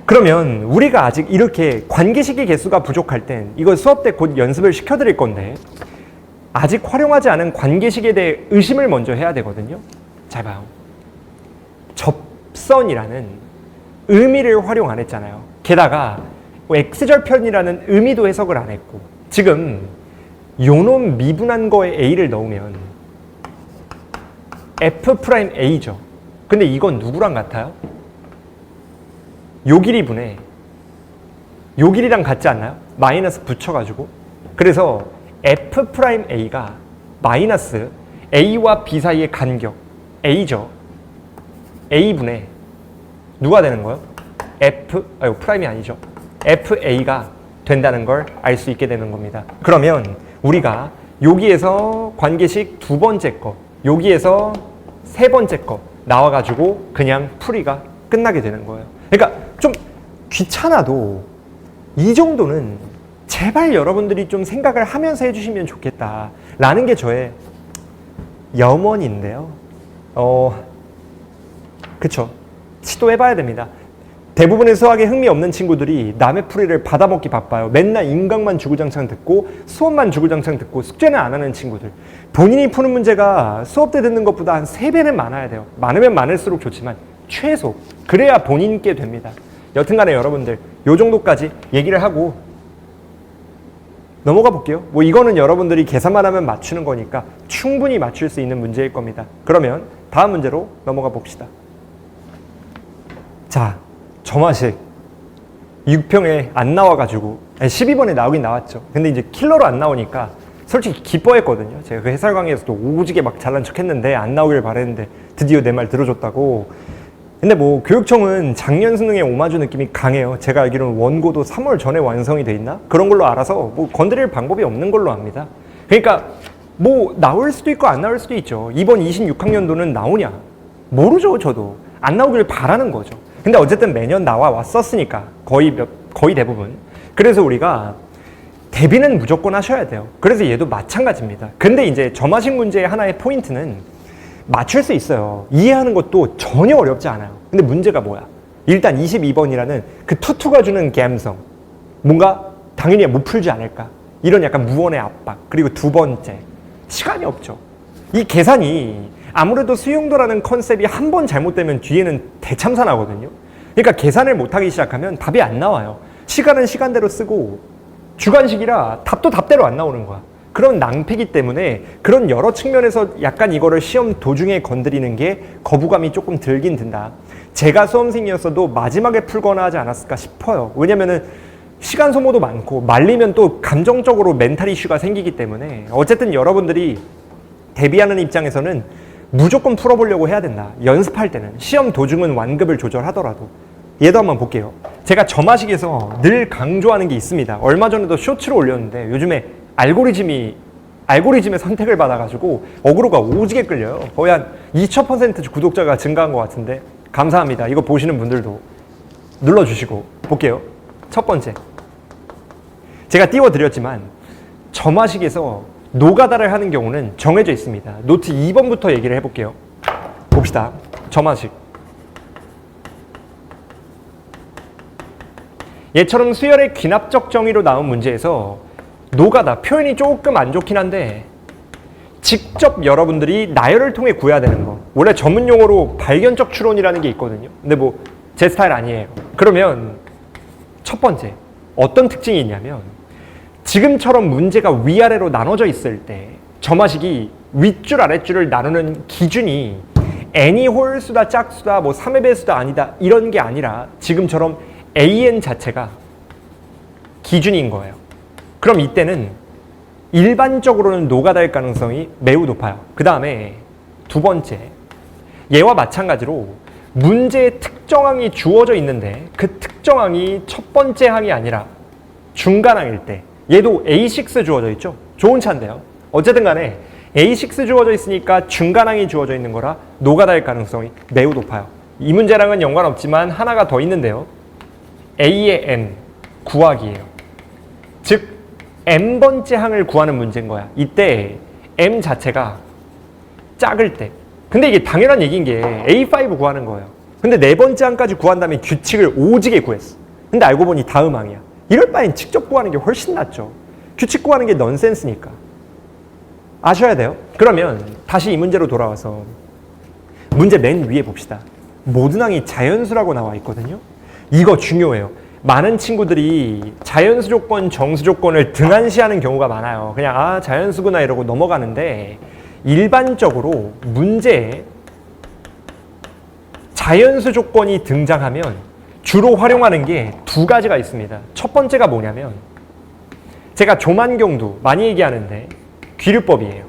그러면 우리가 아직 이렇게 관계식의 개수가 부족할 땐 이거 수업 때 곧 연습을 시켜드릴 건데 아직 활용하지 않은 관계식에 대해 의심을 먼저 해야 되거든요. 잘 봐요. 접선이라는 의미를 활용 안 했잖아요. 게다가 뭐 X절편이라는 의미도 해석을 안 했고, 지금 요놈 미분한 거에 A를 넣으면 F'A죠. 근데 이건 누구랑 같아요? 요 길이분의 요 길이랑 같지 않나요? 마이너스 붙여가지고. 그래서 F'A가 마이너스 A와 B 사이의 간격 A죠. A분의 누가 되는 거예요? 프라임이 아니죠. FA가 된다는 걸 알 수 있게 되는 겁니다. 그러면 우리가 여기에서 관계식 두 번째 거, 여기에서 세 번째 거 나와가지고 그냥 풀이가 끝나게 되는 거예요. 그러니까 좀 귀찮아도 이 정도는 제발 여러분들이 좀 생각을 하면서 해주시면 좋겠다라는 게 저의 염원인데요. 그쵸. 시도해봐야 됩니다. 대부분의 수학에 흥미 없는 친구들이 남의 풀이를 받아먹기 바빠요. 맨날 인강만 주구장창 듣고 수업만 주구장창 듣고 숙제는 안 하는 친구들. 본인이 푸는 문제가 수업 때 듣는 것보다 한 3배는 많아야 돼요. 많으면 많을수록 좋지만 최소. 그래야 본인께 됩니다. 여튼간에 여러분들 요 정도까지 얘기를 하고 넘어가 볼게요. 뭐 이거는 여러분들이 계산만 하면 맞추는 거니까 충분히 맞출 수 있는 문제일 겁니다. 그러면 다음 문제로 넘어가 봅시다. 자, 점화식 6평에 안 나와가지고 12번에 나오긴 나왔죠. 근데 이제 킬러로 안 나오니까 솔직히 기뻐했거든요. 제가 그 해설 강의에서도 오지게 막 잘난 척 했는데 안 나오길 바랬는데 드디어 내 말 들어줬다고. 근데 뭐 교육청은 작년 수능의 오마주 느낌이 강해요. 제가 알기로는 원고도 3월 전에 완성이 돼 있나? 그런 걸로 알아서 뭐 건드릴 방법이 없는 걸로 압니다. 그러니까 뭐 나올 수도 있고 안 나올 수도 있죠. 이번 26학년도는 나오냐? 모르죠. 저도. 안 나오길 바라는 거죠. 근데 어쨌든 매년 나와 왔었으니까 거의 대부분. 그래서 우리가 대비는 무조건 하셔야 돼요. 그래서 얘도 마찬가지입니다. 근데 이제 점화식 문제의 하나의 포인트는 맞출 수 있어요. 이해하는 것도 전혀 어렵지 않아요. 근데 문제가 뭐야? 일단 22번이라는 그 투투가 주는 감성. 뭔가 당연히 못 풀지 않을까? 이런 약간 무언의 압박. 그리고 두 번째, 시간이 없죠. 이 계산이 아무래도 수용도라는 컨셉이 한 번 잘못되면 뒤에는 대참사 나거든요. 그러니까 계산을 못하기 시작하면 답이 안 나와요. 시간은 시간대로 쓰고 주관식이라 답도 답대로 안 나오는 거야. 그런 낭패기 때문에 그런 여러 측면에서 약간 이거를 시험 도중에 건드리는 게 거부감이 조금 들긴 든다. 제가 수험생이었어도 마지막에 풀거나 하지 않았을까 싶어요. 왜냐면은 시간 소모도 많고 말리면 또 감정적으로 멘탈 이슈가 생기기 때문에 어쨌든 여러분들이 대비하는 입장에서는 무조건 풀어보려고 해야 된다. 연습할 때는. 시험 도중은 완급을 조절하더라도. 얘도 한번 볼게요. 제가 점화식에서 늘 강조하는 게 있습니다. 얼마 전에도 쇼츠로 올렸는데 요즘에 알고리즘의 선택을 받아가지고 어그로가 오지게 끌려요. 거의 한 2000% 구독자가 증가한 것 같은데 감사합니다. 이거 보시는 분들도 눌러주시고 볼게요. 첫 번째, 제가 띄워드렸지만 점화식에서 노가다를 하는 경우는 정해져 있습니다. 노트 2번부터 얘기를 해볼게요. 봅시다. 점화식. 얘처럼 수열의 귀납적 정의로 나온 문제에서 노가다, 표현이 조금 안 좋긴 한데 직접 여러분들이 나열을 통해 구해야 되는 거. 원래 전문 용어로 발견적 추론이라는 게 있거든요. 근데 뭐 제 스타일 아니에요. 그러면 첫 번째, 어떤 특징이 있냐면 지금처럼 문제가 위아래로 나눠져 있을 때 점화식이 윗줄 아랫줄을 나누는 기준이 n이 홀수다 짝수다 뭐 3의 배수다 아니다 이런 게 아니라 지금처럼 an 자체가 기준인 거예요. 그럼 이때는 일반적으로는 노가다일 가능성이 매우 높아요. 그 다음에 두 번째, 얘와 마찬가지로 문제의 특정항이 주어져 있는데 그 특정항이 첫 번째 항이 아니라 중간항일 때 얘도 A6 주어져 있죠? 좋은 차인데요. 어쨌든 간에 A6 주어져 있으니까 중간항이 주어져 있는 거라 노가다일 가능성이 매우 높아요. 이 문제랑은 연관없지만 하나가 더 있는데요. A의 M 구하기예요. 즉 M번째 항을 구하는 문제인 거야. 이때 M 자체가 작을 때. 근데 이게 당연한 얘기인 게 A5 구하는 거예요. 근데 네 번째 항까지 구한 다음에 규칙을 오지게 구했어. 근데 알고 보니 다음 항이야. 이럴 바엔 직접 구하는 게 훨씬 낫죠. 규칙 구하는 게 넌센스니까. 아셔야 돼요. 그러면 다시 이 문제로 돌아와서 문제 맨 위에 봅시다. 모든 항이 자연수라고 나와 있거든요. 이거 중요해요. 많은 친구들이 자연수 조건, 정수 조건을 등한시하는 경우가 많아요. 그냥 자연수구나 이러고 넘어가는데 일반적으로 문제에 자연수 조건이 등장하면 주로 활용하는 게 두 가지가 있습니다. 첫 번째가 뭐냐면 제가 조만경도 많이 얘기하는데 귀류법이에요.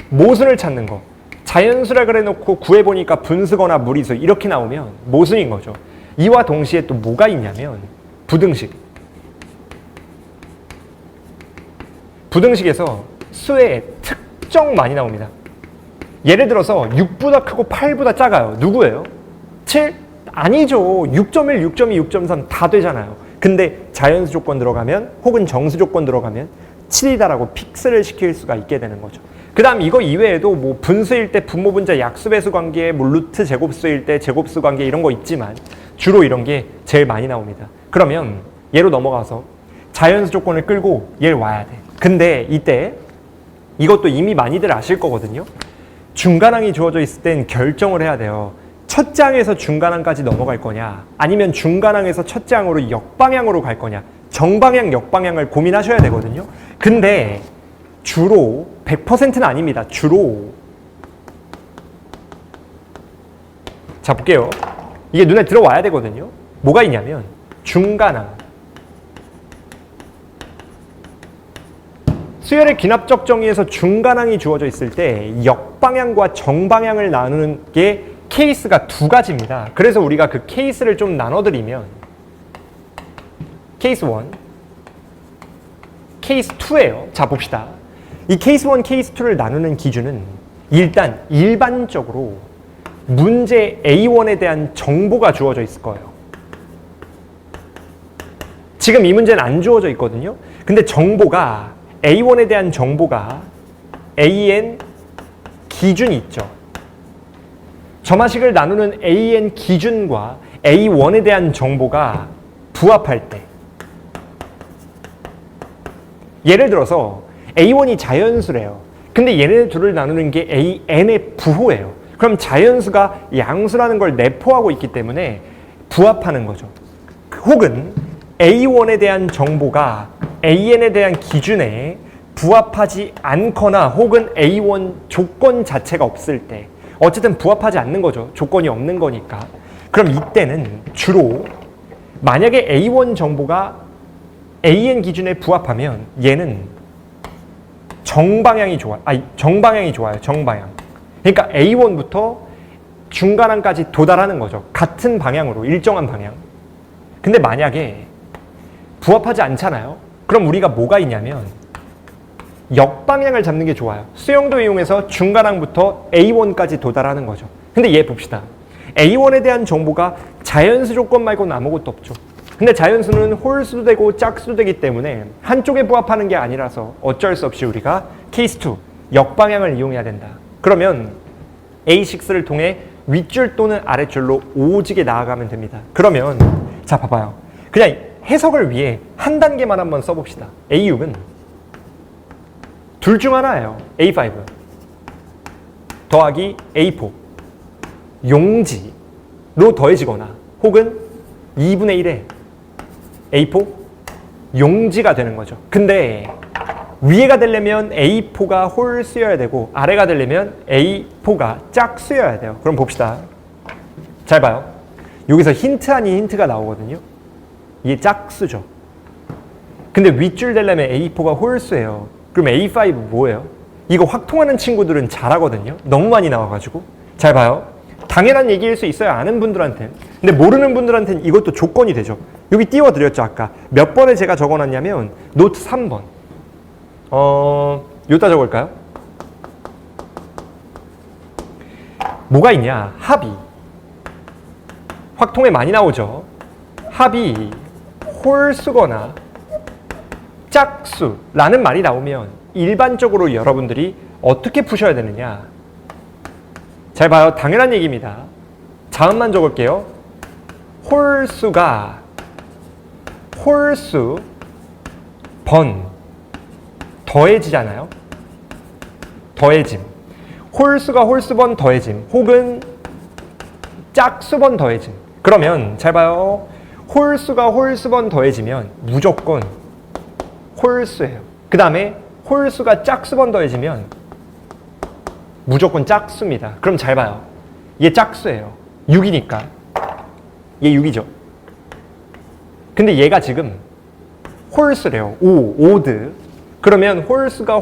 모순을 찾는 거. 자연수라 그래놓고 구해보니까 분수거나 무리수 이렇게 나오면 모순인 거죠. 이와 동시에 또 뭐가 있냐면 부등식. 부등식에서 수의 특정 많이 나옵니다. 예를 들어서 6보다 크고 8보다 작아요. 누구예요? 7? 아니죠. 6.1, 6.2, 6.3 다 되잖아요. 근데 자연수 조건 들어가면 혹은 정수 조건 들어가면 7이다라고 픽스를 시킬 수가 있게 되는 거죠. 그 다음 이거 이외에도 뭐 분수일 때 분모 분자 약수 배수 관계, 뭐 루트 제곱수일 때 제곱수 관계 이런 거 있지만 주로 이런 게 제일 많이 나옵니다. 그러면 얘로 넘어가서 자연수 조건을 끌고 얘를 와야 돼. 근데 이때 이것도 이미 많이들 아실 거거든요. 중간항이 주어져 있을 땐 결정을 해야 돼요. 첫째 항에서 중간항까지 넘어갈 거냐 아니면 중간항에서 첫째 항으로 역방향으로 갈 거냐 정방향 역방향을 고민하셔야 되거든요. 근데 주로 100%는 아닙니다. 주로 자 볼게요. 이게 눈에 들어와야 되거든요. 뭐가 있냐면 중간항 수열의 기납적 정의에서 중간항이 주어져 있을 때 역방향과 정방향을 나누는 게 케이스가 두 가지입니다. 그래서 우리가 그 케이스를 좀 나눠드리면 케이스 1, 케이스 2예요. 자 봅시다. 이 케이스 1, 케이스 2를 나누는 기준은 일단 일반적으로 문제 A1에 대한 정보가 주어져 있을 거예요. 지금 이 문제는 안 주어져 있거든요. 근데 정보가 A1에 대한 정보가 AN 기준이 있죠. 점화식을 나누는 AN 기준과 A1에 대한 정보가 부합할 때 예를 들어서 A1이 자연수래요. 근데 얘네 둘을 나누는 게 AN의 부호예요. 그럼 자연수가 양수라는 걸 내포하고 있기 때문에 부합하는 거죠. 혹은 A1에 대한 정보가 AN에 대한 기준에 부합하지 않거나 혹은 A1 조건 자체가 없을 때 어쨌든 부합하지 않는 거죠. 조건이 없는 거니까. 그럼 이때는 주로 만약에 A1 정보가 AN 기준에 부합하면 얘는 정방향이 좋아요. 정방향이 좋아요. 정방향. 그러니까 A1부터 중간항까지 도달하는 거죠. 같은 방향으로 일정한 방향. 근데 만약에 부합하지 않잖아요. 그럼 우리가 뭐가 있냐면 역방향을 잡는 게 좋아요. 수영도 이용해서 중간항부터 A1까지 도달하는 거죠. 근데 얘 봅시다. A1에 대한 정보가 자연수 조건 말고는 아무것도 없죠. 근데 자연수는 홀수도 되고 짝수도 되기 때문에 한쪽에 부합하는 게 아니라서 어쩔 수 없이 우리가 케이스 2, 역방향을 이용해야 된다. 그러면 A6를 통해 윗줄 또는 아랫줄로 오지게 나아가면 됩니다. 그러면 자 봐봐요. 그냥 해석을 위해 한 단계만 한번 써봅시다. A6은 둘 중 하나예요. A5 더하기 A4 용지로 더해지거나 혹은 2분의 1에 A4 용지가 되는 거죠. 근데 위에가 되려면 A4가 홀수여야 되고 아래가 되려면 A4가 짝수여야 돼요. 그럼 봅시다. 잘 봐요. 여기서 힌트 아닌 힌트가 나오거든요. 이게 짝수죠. 근데 윗줄 되려면 A4가 홀수예요. 그럼 A5 뭐예요? 이거 확통하는 친구들은 잘하거든요. 너무 많이 나와가지고. 잘 봐요. 당연한 얘기일 수 있어요. 아는 분들한테는. 근데 모르는 분들한테는 이것도 조건이 되죠. 여기 띄워드렸죠. 아까 몇 번에 제가 적어놨냐면 노트 3번. 여기다 적을까요? 뭐가 있냐? 합이. 확통에 많이 나오죠. 합이 홀수거나 짝수라는 말이 나오면 일반적으로 여러분들이 어떻게 푸셔야 되느냐? 잘 봐요. 당연한 얘기입니다. 자음만 적을게요. 홀수가 홀수 번 더해지잖아요. 더해짐. 홀수가 홀수번 더해짐 혹은 짝수번 더해짐. 그러면 잘 봐요. 홀수가 홀수번 더해지면 무조건 홀수예요. 그 다음에 홀수가 짝수번 더해지면 무조건 짝수입니다. 그럼 잘 봐요. 얘 짝수예요. 6이니까. 얘 6이죠. 근데 얘가 지금 홀수래요. 오드. 그러면 홀수가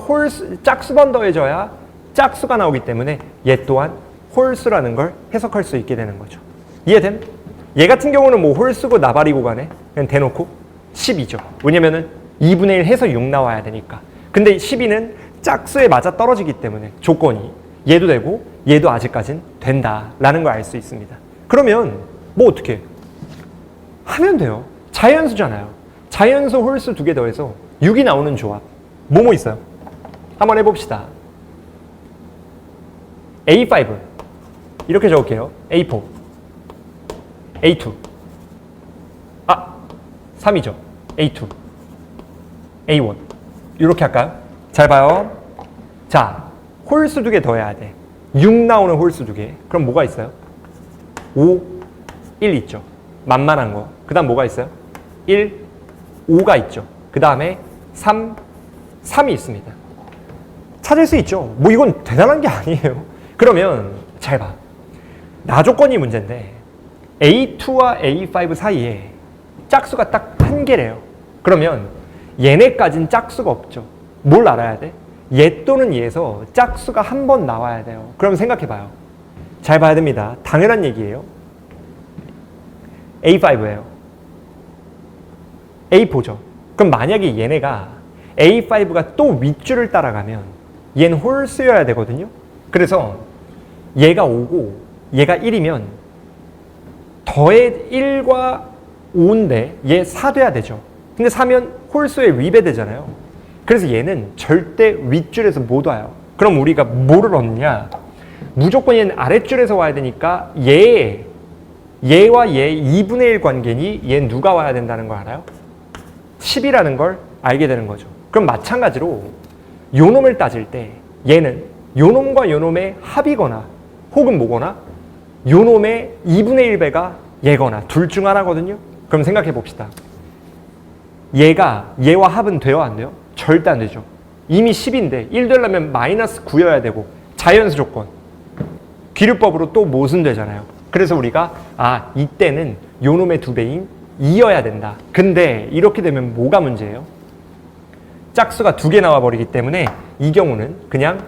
짝수번 더해져야 짝수가 나오기 때문에 얘 또한 홀수라는 걸 해석할 수 있게 되는 거죠. 이해됨? 얘 같은 경우는 뭐 홀수고 나발이고 간에 그냥 대놓고 12죠. 왜냐면은 2분의 1 해서 6 나와야 되니까. 근데 12는 짝수에 맞아 떨어지기 때문에 조건이 얘도 되고 얘도 아직까진 된다라는 걸 알 수 있습니다. 그러면 뭐 어떻게 하면 돼요? 자연수잖아요. 자연수 홀수 2개 더해서 6이 나오는 조합. 뭐뭐 있어요? 한번 해봅시다. A5 이렇게 적을게요. A4 A2 3이죠. A2 A1 이렇게 할까요? 잘 봐요. 자, 홀수 2개 더해야 돼. 6 나오는 홀수 2개. 그럼 뭐가 있어요? 5, 1 있죠. 만만한 거. 그 다음 뭐가 있어요? 1, 5가 있죠. 그 다음에 3, 3이 있습니다. 찾을 수 있죠. 뭐 이건 대단한 게 아니에요. 그러면 잘 봐. 나 조건이 문제인데 A2와 A5 사이에 짝수가 딱 한 개래요. 그러면 얘네까진 짝수가 없죠. 뭘 알아야 돼? 얘 또는 얘에서 짝수가 한 번 나와야 돼요. 그럼 생각해봐요. 잘 봐야 됩니다. 당연한 얘기예요. A5예요. A4죠. 그럼 만약에 얘네가 A5가 또 윗줄을 따라가면 얘는 홀수여야 되거든요. 그래서 얘가 5고 얘가 1이면 더해 1과 5인데 얘 4 돼야 되죠. 근데 4면 홀수에 위배되잖아요. 그래서 얘는 절대 윗줄에서 못 와요. 그럼 우리가 뭐를 얻냐? 무조건 얘는 아랫줄에서 와야 되니까 얘와 얘 2분의 1 관계니 얘는 누가 와야 된다는 거 알아요? 10이라는 걸 알게 되는 거죠. 그럼 마찬가지로 요놈을 따질 때 얘는 요놈과 요놈의 합이거나 혹은 뭐거나 요놈의 2분의 1배가 얘거나 둘 중 하나거든요. 그럼 생각해 봅시다. 얘와 합은 돼요, 안 돼요? 절대 안 되죠. 이미 10인데 1 되려면 마이너스 9여야 되고 자연수 조건. 기류법으로 또 못은 되잖아요. 그래서 우리가 이때는 요놈의 2배인 2여야 된다. 근데 이렇게 되면 뭐가 문제예요? 짝수가 2개 나와버리기 때문에 이 경우는 그냥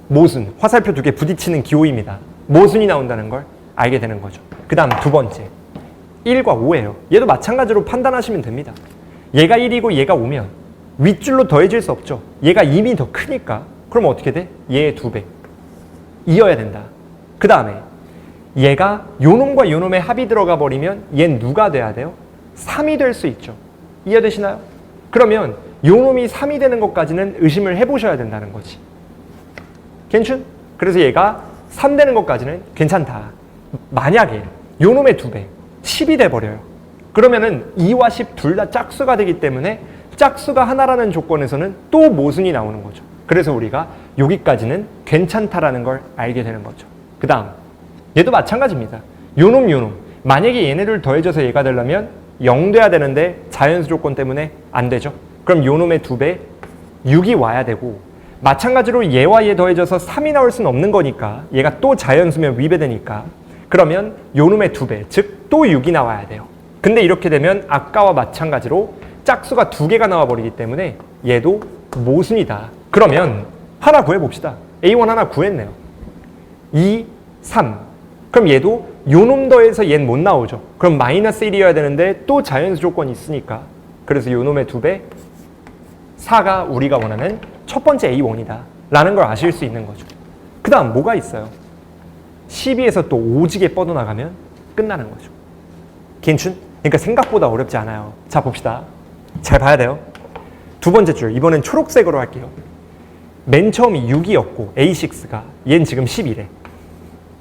모순, 화살표 2개 부딪히는 기호입니다. 모순이 나온다는 걸 알게 되는 거죠. 그 다음 두 번째, 1과 5예요. 얘도 마찬가지로 판단하시면 됩니다. 얘가 1이고 얘가 5면 윗줄로 더해질 수 없죠. 얘가 이미 더 크니까. 그럼 어떻게 돼? 얘의 2배. 2여야 된다. 그 다음에 얘가 요놈과 요놈의 합이 들어가 버리면 얘는 누가 돼야 돼요? 3이 될 수 있죠. 이해되시나요? 그러면 요놈이 3이 되는 것까지는 의심을 해보셔야 된다는 거지. 괜춘? 그래서 얘가 3 되는 것까지는 괜찮다. 만약에 요놈의 2배, 10이 돼버려요. 그러면은 2와 10 둘 다 짝수가 되기 때문에 짝수가 하나라는 조건에서는 또 모순이 나오는 거죠. 그래서 우리가 여기까지는 괜찮다라는 걸 알게 되는 거죠. 그 다음 얘도 마찬가지입니다. 요놈 만약에 얘네를 더해져서 얘가 되려면 0 돼야 되는데 자연수 조건 때문에 안 되죠. 그럼 요놈의 2배 6이 와야 되고 마찬가지로 얘와 얘 더해져서 3이 나올 수는 없는 거니까 얘가 또 자연수면 위배되니까 그러면 요놈의 2배 즉 또 6이 나와야 돼요. 근데 이렇게 되면 아까와 마찬가지로 짝수가 2개가 나와버리기 때문에 얘도 모순이다. 그러면 하나 구해봅시다. A1 하나 구했네요. 2, 3. 그럼 얘도 요놈 더해서 얘는 못 나오죠. 그럼 마이너스 1이어야 되는데 또 자연수 조건이 있으니까 그래서 요놈의 2배 4가 우리가 원하는 첫 번째 A1이다 라는 걸 아실 수 있는 거죠. 그 다음 뭐가 있어요? 12에서 또 오지게 뻗어나가면 끝나는 거죠. 괜춘? 그러니까 생각보다 어렵지 않아요. 자 봅시다. 잘 봐야 돼요. 두 번째 줄 이번엔 초록색으로 할게요. 맨 처음이 6이었고 A6가 얘는 지금 10이래.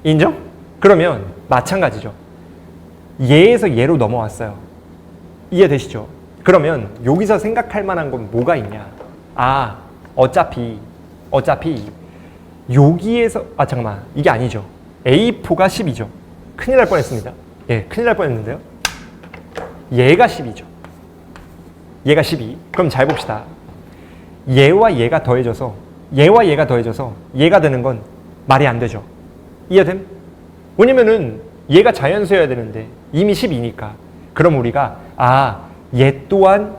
인정? 그러면 마찬가지죠. 얘에서 얘로 넘어왔어요. 이해되시죠? 그러면 여기서 생각할 만한 건 뭐가 있냐? 어차피 여기에서 잠깐만 이게 아니죠. A4가 10이죠. 큰일 날 뻔했습니다. 예, 큰일 날 뻔했는데요. 얘가 10이죠. 얘가 12. 그럼 잘 봅시다. 얘와 얘가 더해져서 얘가 되는 건 말이 안 되죠. 이해됨? 왜냐면은 얘가 자연수여야 되는데 이미 10이니까. 그럼 우리가 얘 또한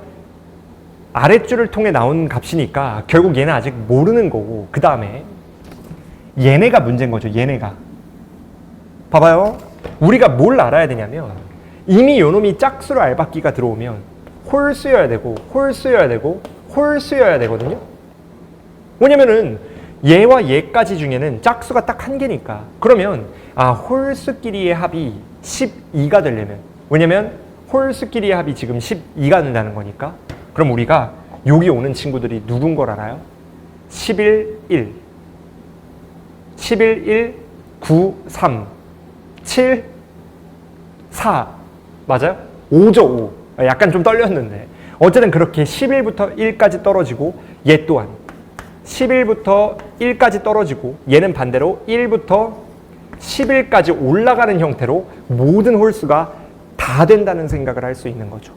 아랫줄을 통해 나온 값이니까 결국 얘는 아직 모르는 거고, 그 다음에 얘네가 문제인 거죠. 얘네가. 봐봐요. 우리가 뭘 알아야 되냐면 이미 요놈이 짝수로 알박기가 들어오면 홀수여야 되고 홀수여야 되고 홀수여야 되거든요. 왜냐면은 얘와 얘까지 중에는 짝수가 딱 한 개니까. 그러면 홀수끼리의 합이 12가 되려면, 왜냐면 홀수끼리의 합이 지금 12가 된다는 거니까, 그럼 우리가 여기 오는 친구들이 누군 걸 알아요? 11, 1, 11, 1, 9, 3, 7, 4 맞아요? 5죠. 5. 약간 좀 떨렸는데 어쨌든 그렇게 11부터 1까지 떨어지고, 얘 또한 11부터 1까지 떨어지고, 얘는 반대로 1부터 11까지 올라가는 형태로 모든 홀수가 다 된다는 생각을 할 수 있는 거죠.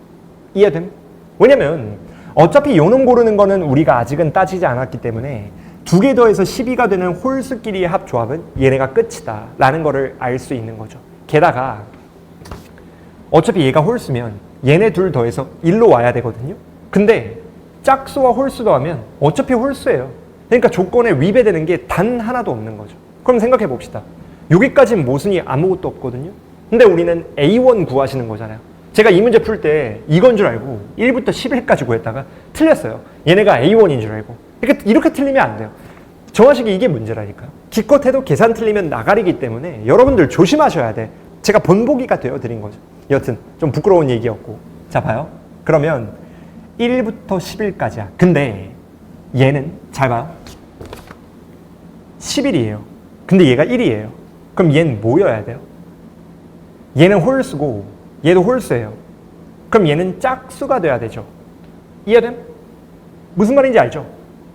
이해됨? 왜냐면 어차피 요놈 고르는 거는 우리가 아직은 따지지 않았기 때문에 2개 더해서 12가 되는 홀수끼리의 합조합은 얘네가 끝이다 라는 거를 알 수 있는 거죠. 게다가 어차피 얘가 홀수면 얘네 둘 더해서 1로 와야 되거든요. 근데 짝수와 홀수 더하면 어차피 홀수예요. 그러니까 조건에 위배되는 게 단 하나도 없는 거죠. 그럼 생각해 봅시다. 여기까지는 모순이 아무것도 없거든요. 근데 우리는 A1 구하시는 거잖아요. 제가 이 문제 풀 때 이건 줄 알고 1부터 11까지 구했다가 틀렸어요. 얘네가 A1인 줄 알고. 이렇게 틀리면 안 돼요. 정화식이 이게 문제라니까요. 기껏해도 계산 틀리면 나가리기 때문에 여러분들 조심하셔야 돼. 제가 본보기가 되어드린 거죠. 여튼 좀 부끄러운 얘기였고. 자, 봐요. 그러면 1부터 11까지야. 근데 얘는 잘 봐요. 11이에요. 근데 얘가 1이에요. 그럼 얘는 뭐여야 돼요? 얘는 홀수고 얘도 홀수예요. 그럼 얘는 짝수가 돼야 되죠. 이해됨? 무슨 말인지 알죠?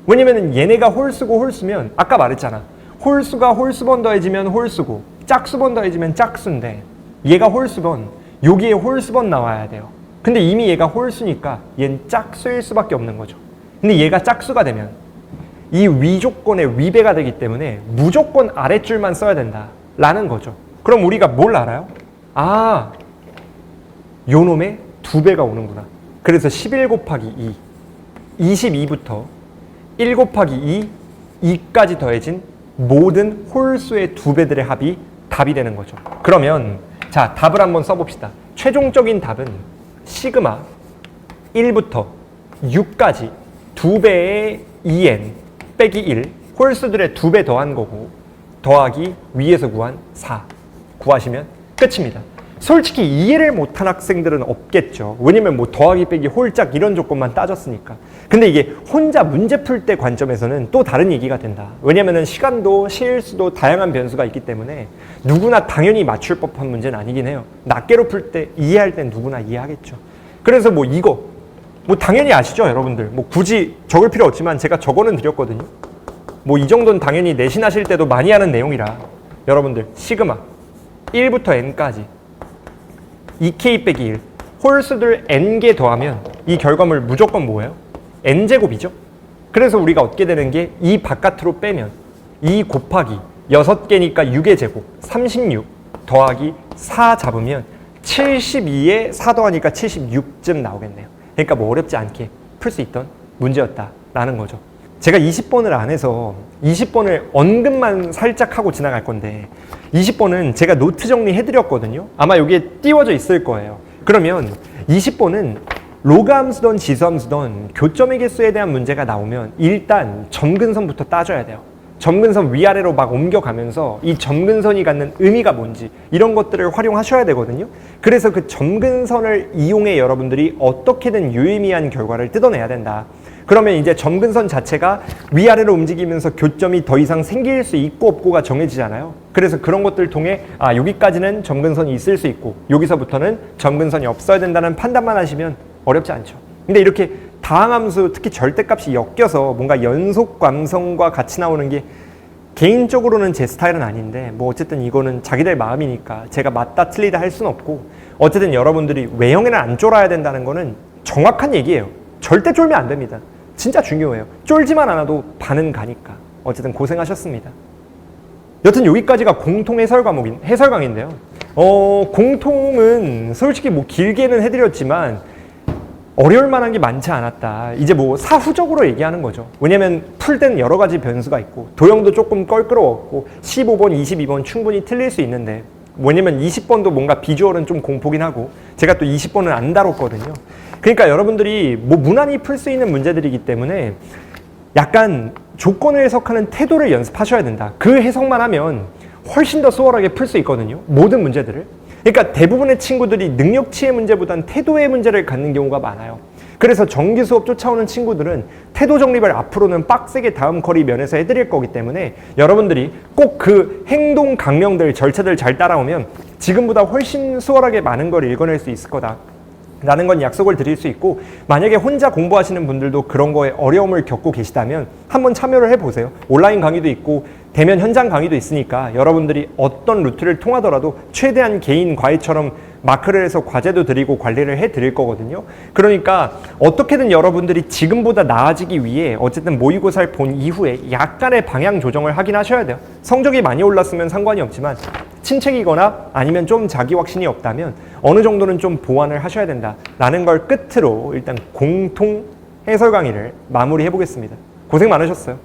왜냐면 얘네가 홀수고 홀수면 아까 말했잖아. 홀수가 홀수번 더해지면 홀수고 짝수번 더해지면 짝수인데, 얘가 홀수번, 여기에 홀수번 나와야 돼요. 근데 이미 얘가 홀수니까 얘는 짝수일 수밖에 없는 거죠. 근데 얘가 짝수가 되면 이 위조건에 위배가 되기 때문에 무조건 아랫줄만 써야 된다라는 거죠. 그럼 우리가 뭘 알아요? 요 놈의 2배가 오는구나. 그래서 11 곱하기 2, 22부터 1 곱하기 2까지 더해진 모든 홀수의 2배들의 합이 답이 되는 거죠. 그러면 자, 답을 한번 써봅시다. 최종적인 답은 시그마 1부터 6까지 2배의 2n 빼기 1, 홀수들의 2배 더한 거고, 더하기 위에서 구한 4 구하시면 끝입니다. 솔직히 이해를 못한 학생들은 없겠죠. 왜냐면 뭐 더하기 빼기 홀짝 이런 조건만 따졌으니까. 근데 이게 혼자 문제 풀 때 관점에서는 또 다른 얘기가 된다. 왜냐면은 시간도 실수도 다양한 변수가 있기 때문에 누구나 당연히 맞출 법한 문제는 아니긴 해요. 낱개로 풀 때 이해할 땐 누구나 이해하겠죠. 그래서 뭐 이거 뭐 당연히 아시죠, 여러분들. 뭐 굳이 적을 필요 없지만 제가 적어는 드렸거든요. 뭐 이 정도는 당연히 내신하실 때도 많이 하는 내용이라 여러분들 시그마 1부터 n까지 2k 빼기 1 홀수들 n개 더하면 이 결과물 무조건 뭐예요? n제곱이죠. 그래서 우리가 얻게 되는 게 이 바깥으로 빼면 2 곱하기 6개니까 6의 제곱 36 더하기 4 잡으면 72에 4 더하니까 76쯤 나오겠네요. 그러니까 뭐 어렵지 않게 풀 수 있던 문제였다라는 거죠. 제가 20번을 안 해서 20번을 언급만 살짝 하고 지나갈 건데 20번은 제가 노트 정리해드렸거든요. 아마 여기에 띄워져 있을 거예요. 그러면 20번은 로그함수든 지수함수든 교점의 개수에 대한 문제가 나오면 일단 점근선부터 따져야 돼요. 점근선 위아래로 막 옮겨가면서 이 점근선이 갖는 의미가 뭔지 이런 것들을 활용하셔야 되거든요. 그래서 그 점근선을 이용해 여러분들이 어떻게든 유의미한 결과를 뜯어내야 된다. 그러면 이제 점근선 자체가 위아래로 움직이면서 교점이 더 이상 생길 수 있고 없고가 정해지잖아요. 그래서 그런 것들을 통해 여기까지는 점근선이 있을 수 있고 여기서부터는 점근선이 없어야 된다는 판단만 하시면 어렵지 않죠. 근데 이렇게 다항함수 특히 절대값이 엮여서 뭔가 연속 감성과 같이 나오는 게 개인적으로는 제 스타일은 아닌데 뭐 어쨌든 이거는 자기들 마음이니까 제가 맞다 틀리다 할 수는 없고 어쨌든 여러분들이 외형에는 안 쫄아야 된다는 거는 정확한 얘기예요. 절대 쫄면 안 됩니다. 진짜 중요해요. 쫄지만 않아도 반은 가니까. 어쨌든 고생하셨습니다. 여튼 여기까지가 공통 해설 강인데요. 공통은 솔직히 뭐 길게는 해드렸지만 어려울 만한 게 많지 않았다. 이제 뭐 사후적으로 얘기하는 거죠. 왜냐면 풀 때는 여러 가지 변수가 있고 도형도 조금 껄끄러웠고 15번, 22번 충분히 틀릴 수 있는데 왜냐면 20번도 뭔가 비주얼은 좀 공포긴 하고 제가 또 20번은 안 다뤘거든요. 그러니까 여러분들이 뭐 무난히 풀 수 있는 문제들이기 때문에 약간 조건을 해석하는 태도를 연습하셔야 된다. 그 해석만 하면 훨씬 더 수월하게 풀 수 있거든요. 모든 문제들을. 그러니까 대부분의 친구들이 능력치의 문제보단 태도의 문제를 갖는 경우가 많아요. 그래서 정규 수업 쫓아오는 친구들은 태도 정립을 앞으로는 빡세게 다음 커리 면에서 해드릴 거기 때문에 여러분들이 꼭 그 행동 강령들, 절차들 잘 따라오면 지금보다 훨씬 수월하게 많은 걸 읽어낼 수 있을 거다. 라는 건 약속을 드릴 수 있고 만약에 혼자 공부하시는 분들도 그런 거에 어려움을 겪고 계시다면 한번 참여를 해보세요. 온라인 강의도 있고 대면 현장 강의도 있으니까 여러분들이 어떤 루트를 통하더라도 최대한 개인 과외처럼 마크를 해서 과제도 드리고 관리를 해드릴 거거든요. 그러니까 어떻게든 여러분들이 지금보다 나아지기 위해 어쨌든 모의고사를 본 이후에 약간의 방향 조정을 하긴 하셔야 돼요. 성적이 많이 올랐으면 상관이 없지만 침체기거나 아니면 좀 자기 확신이 없다면 어느 정도는 좀 보완을 하셔야 된다라는 걸 끝으로 일단 공통 해설 강의를 마무리해 보겠습니다. 고생 많으셨어요.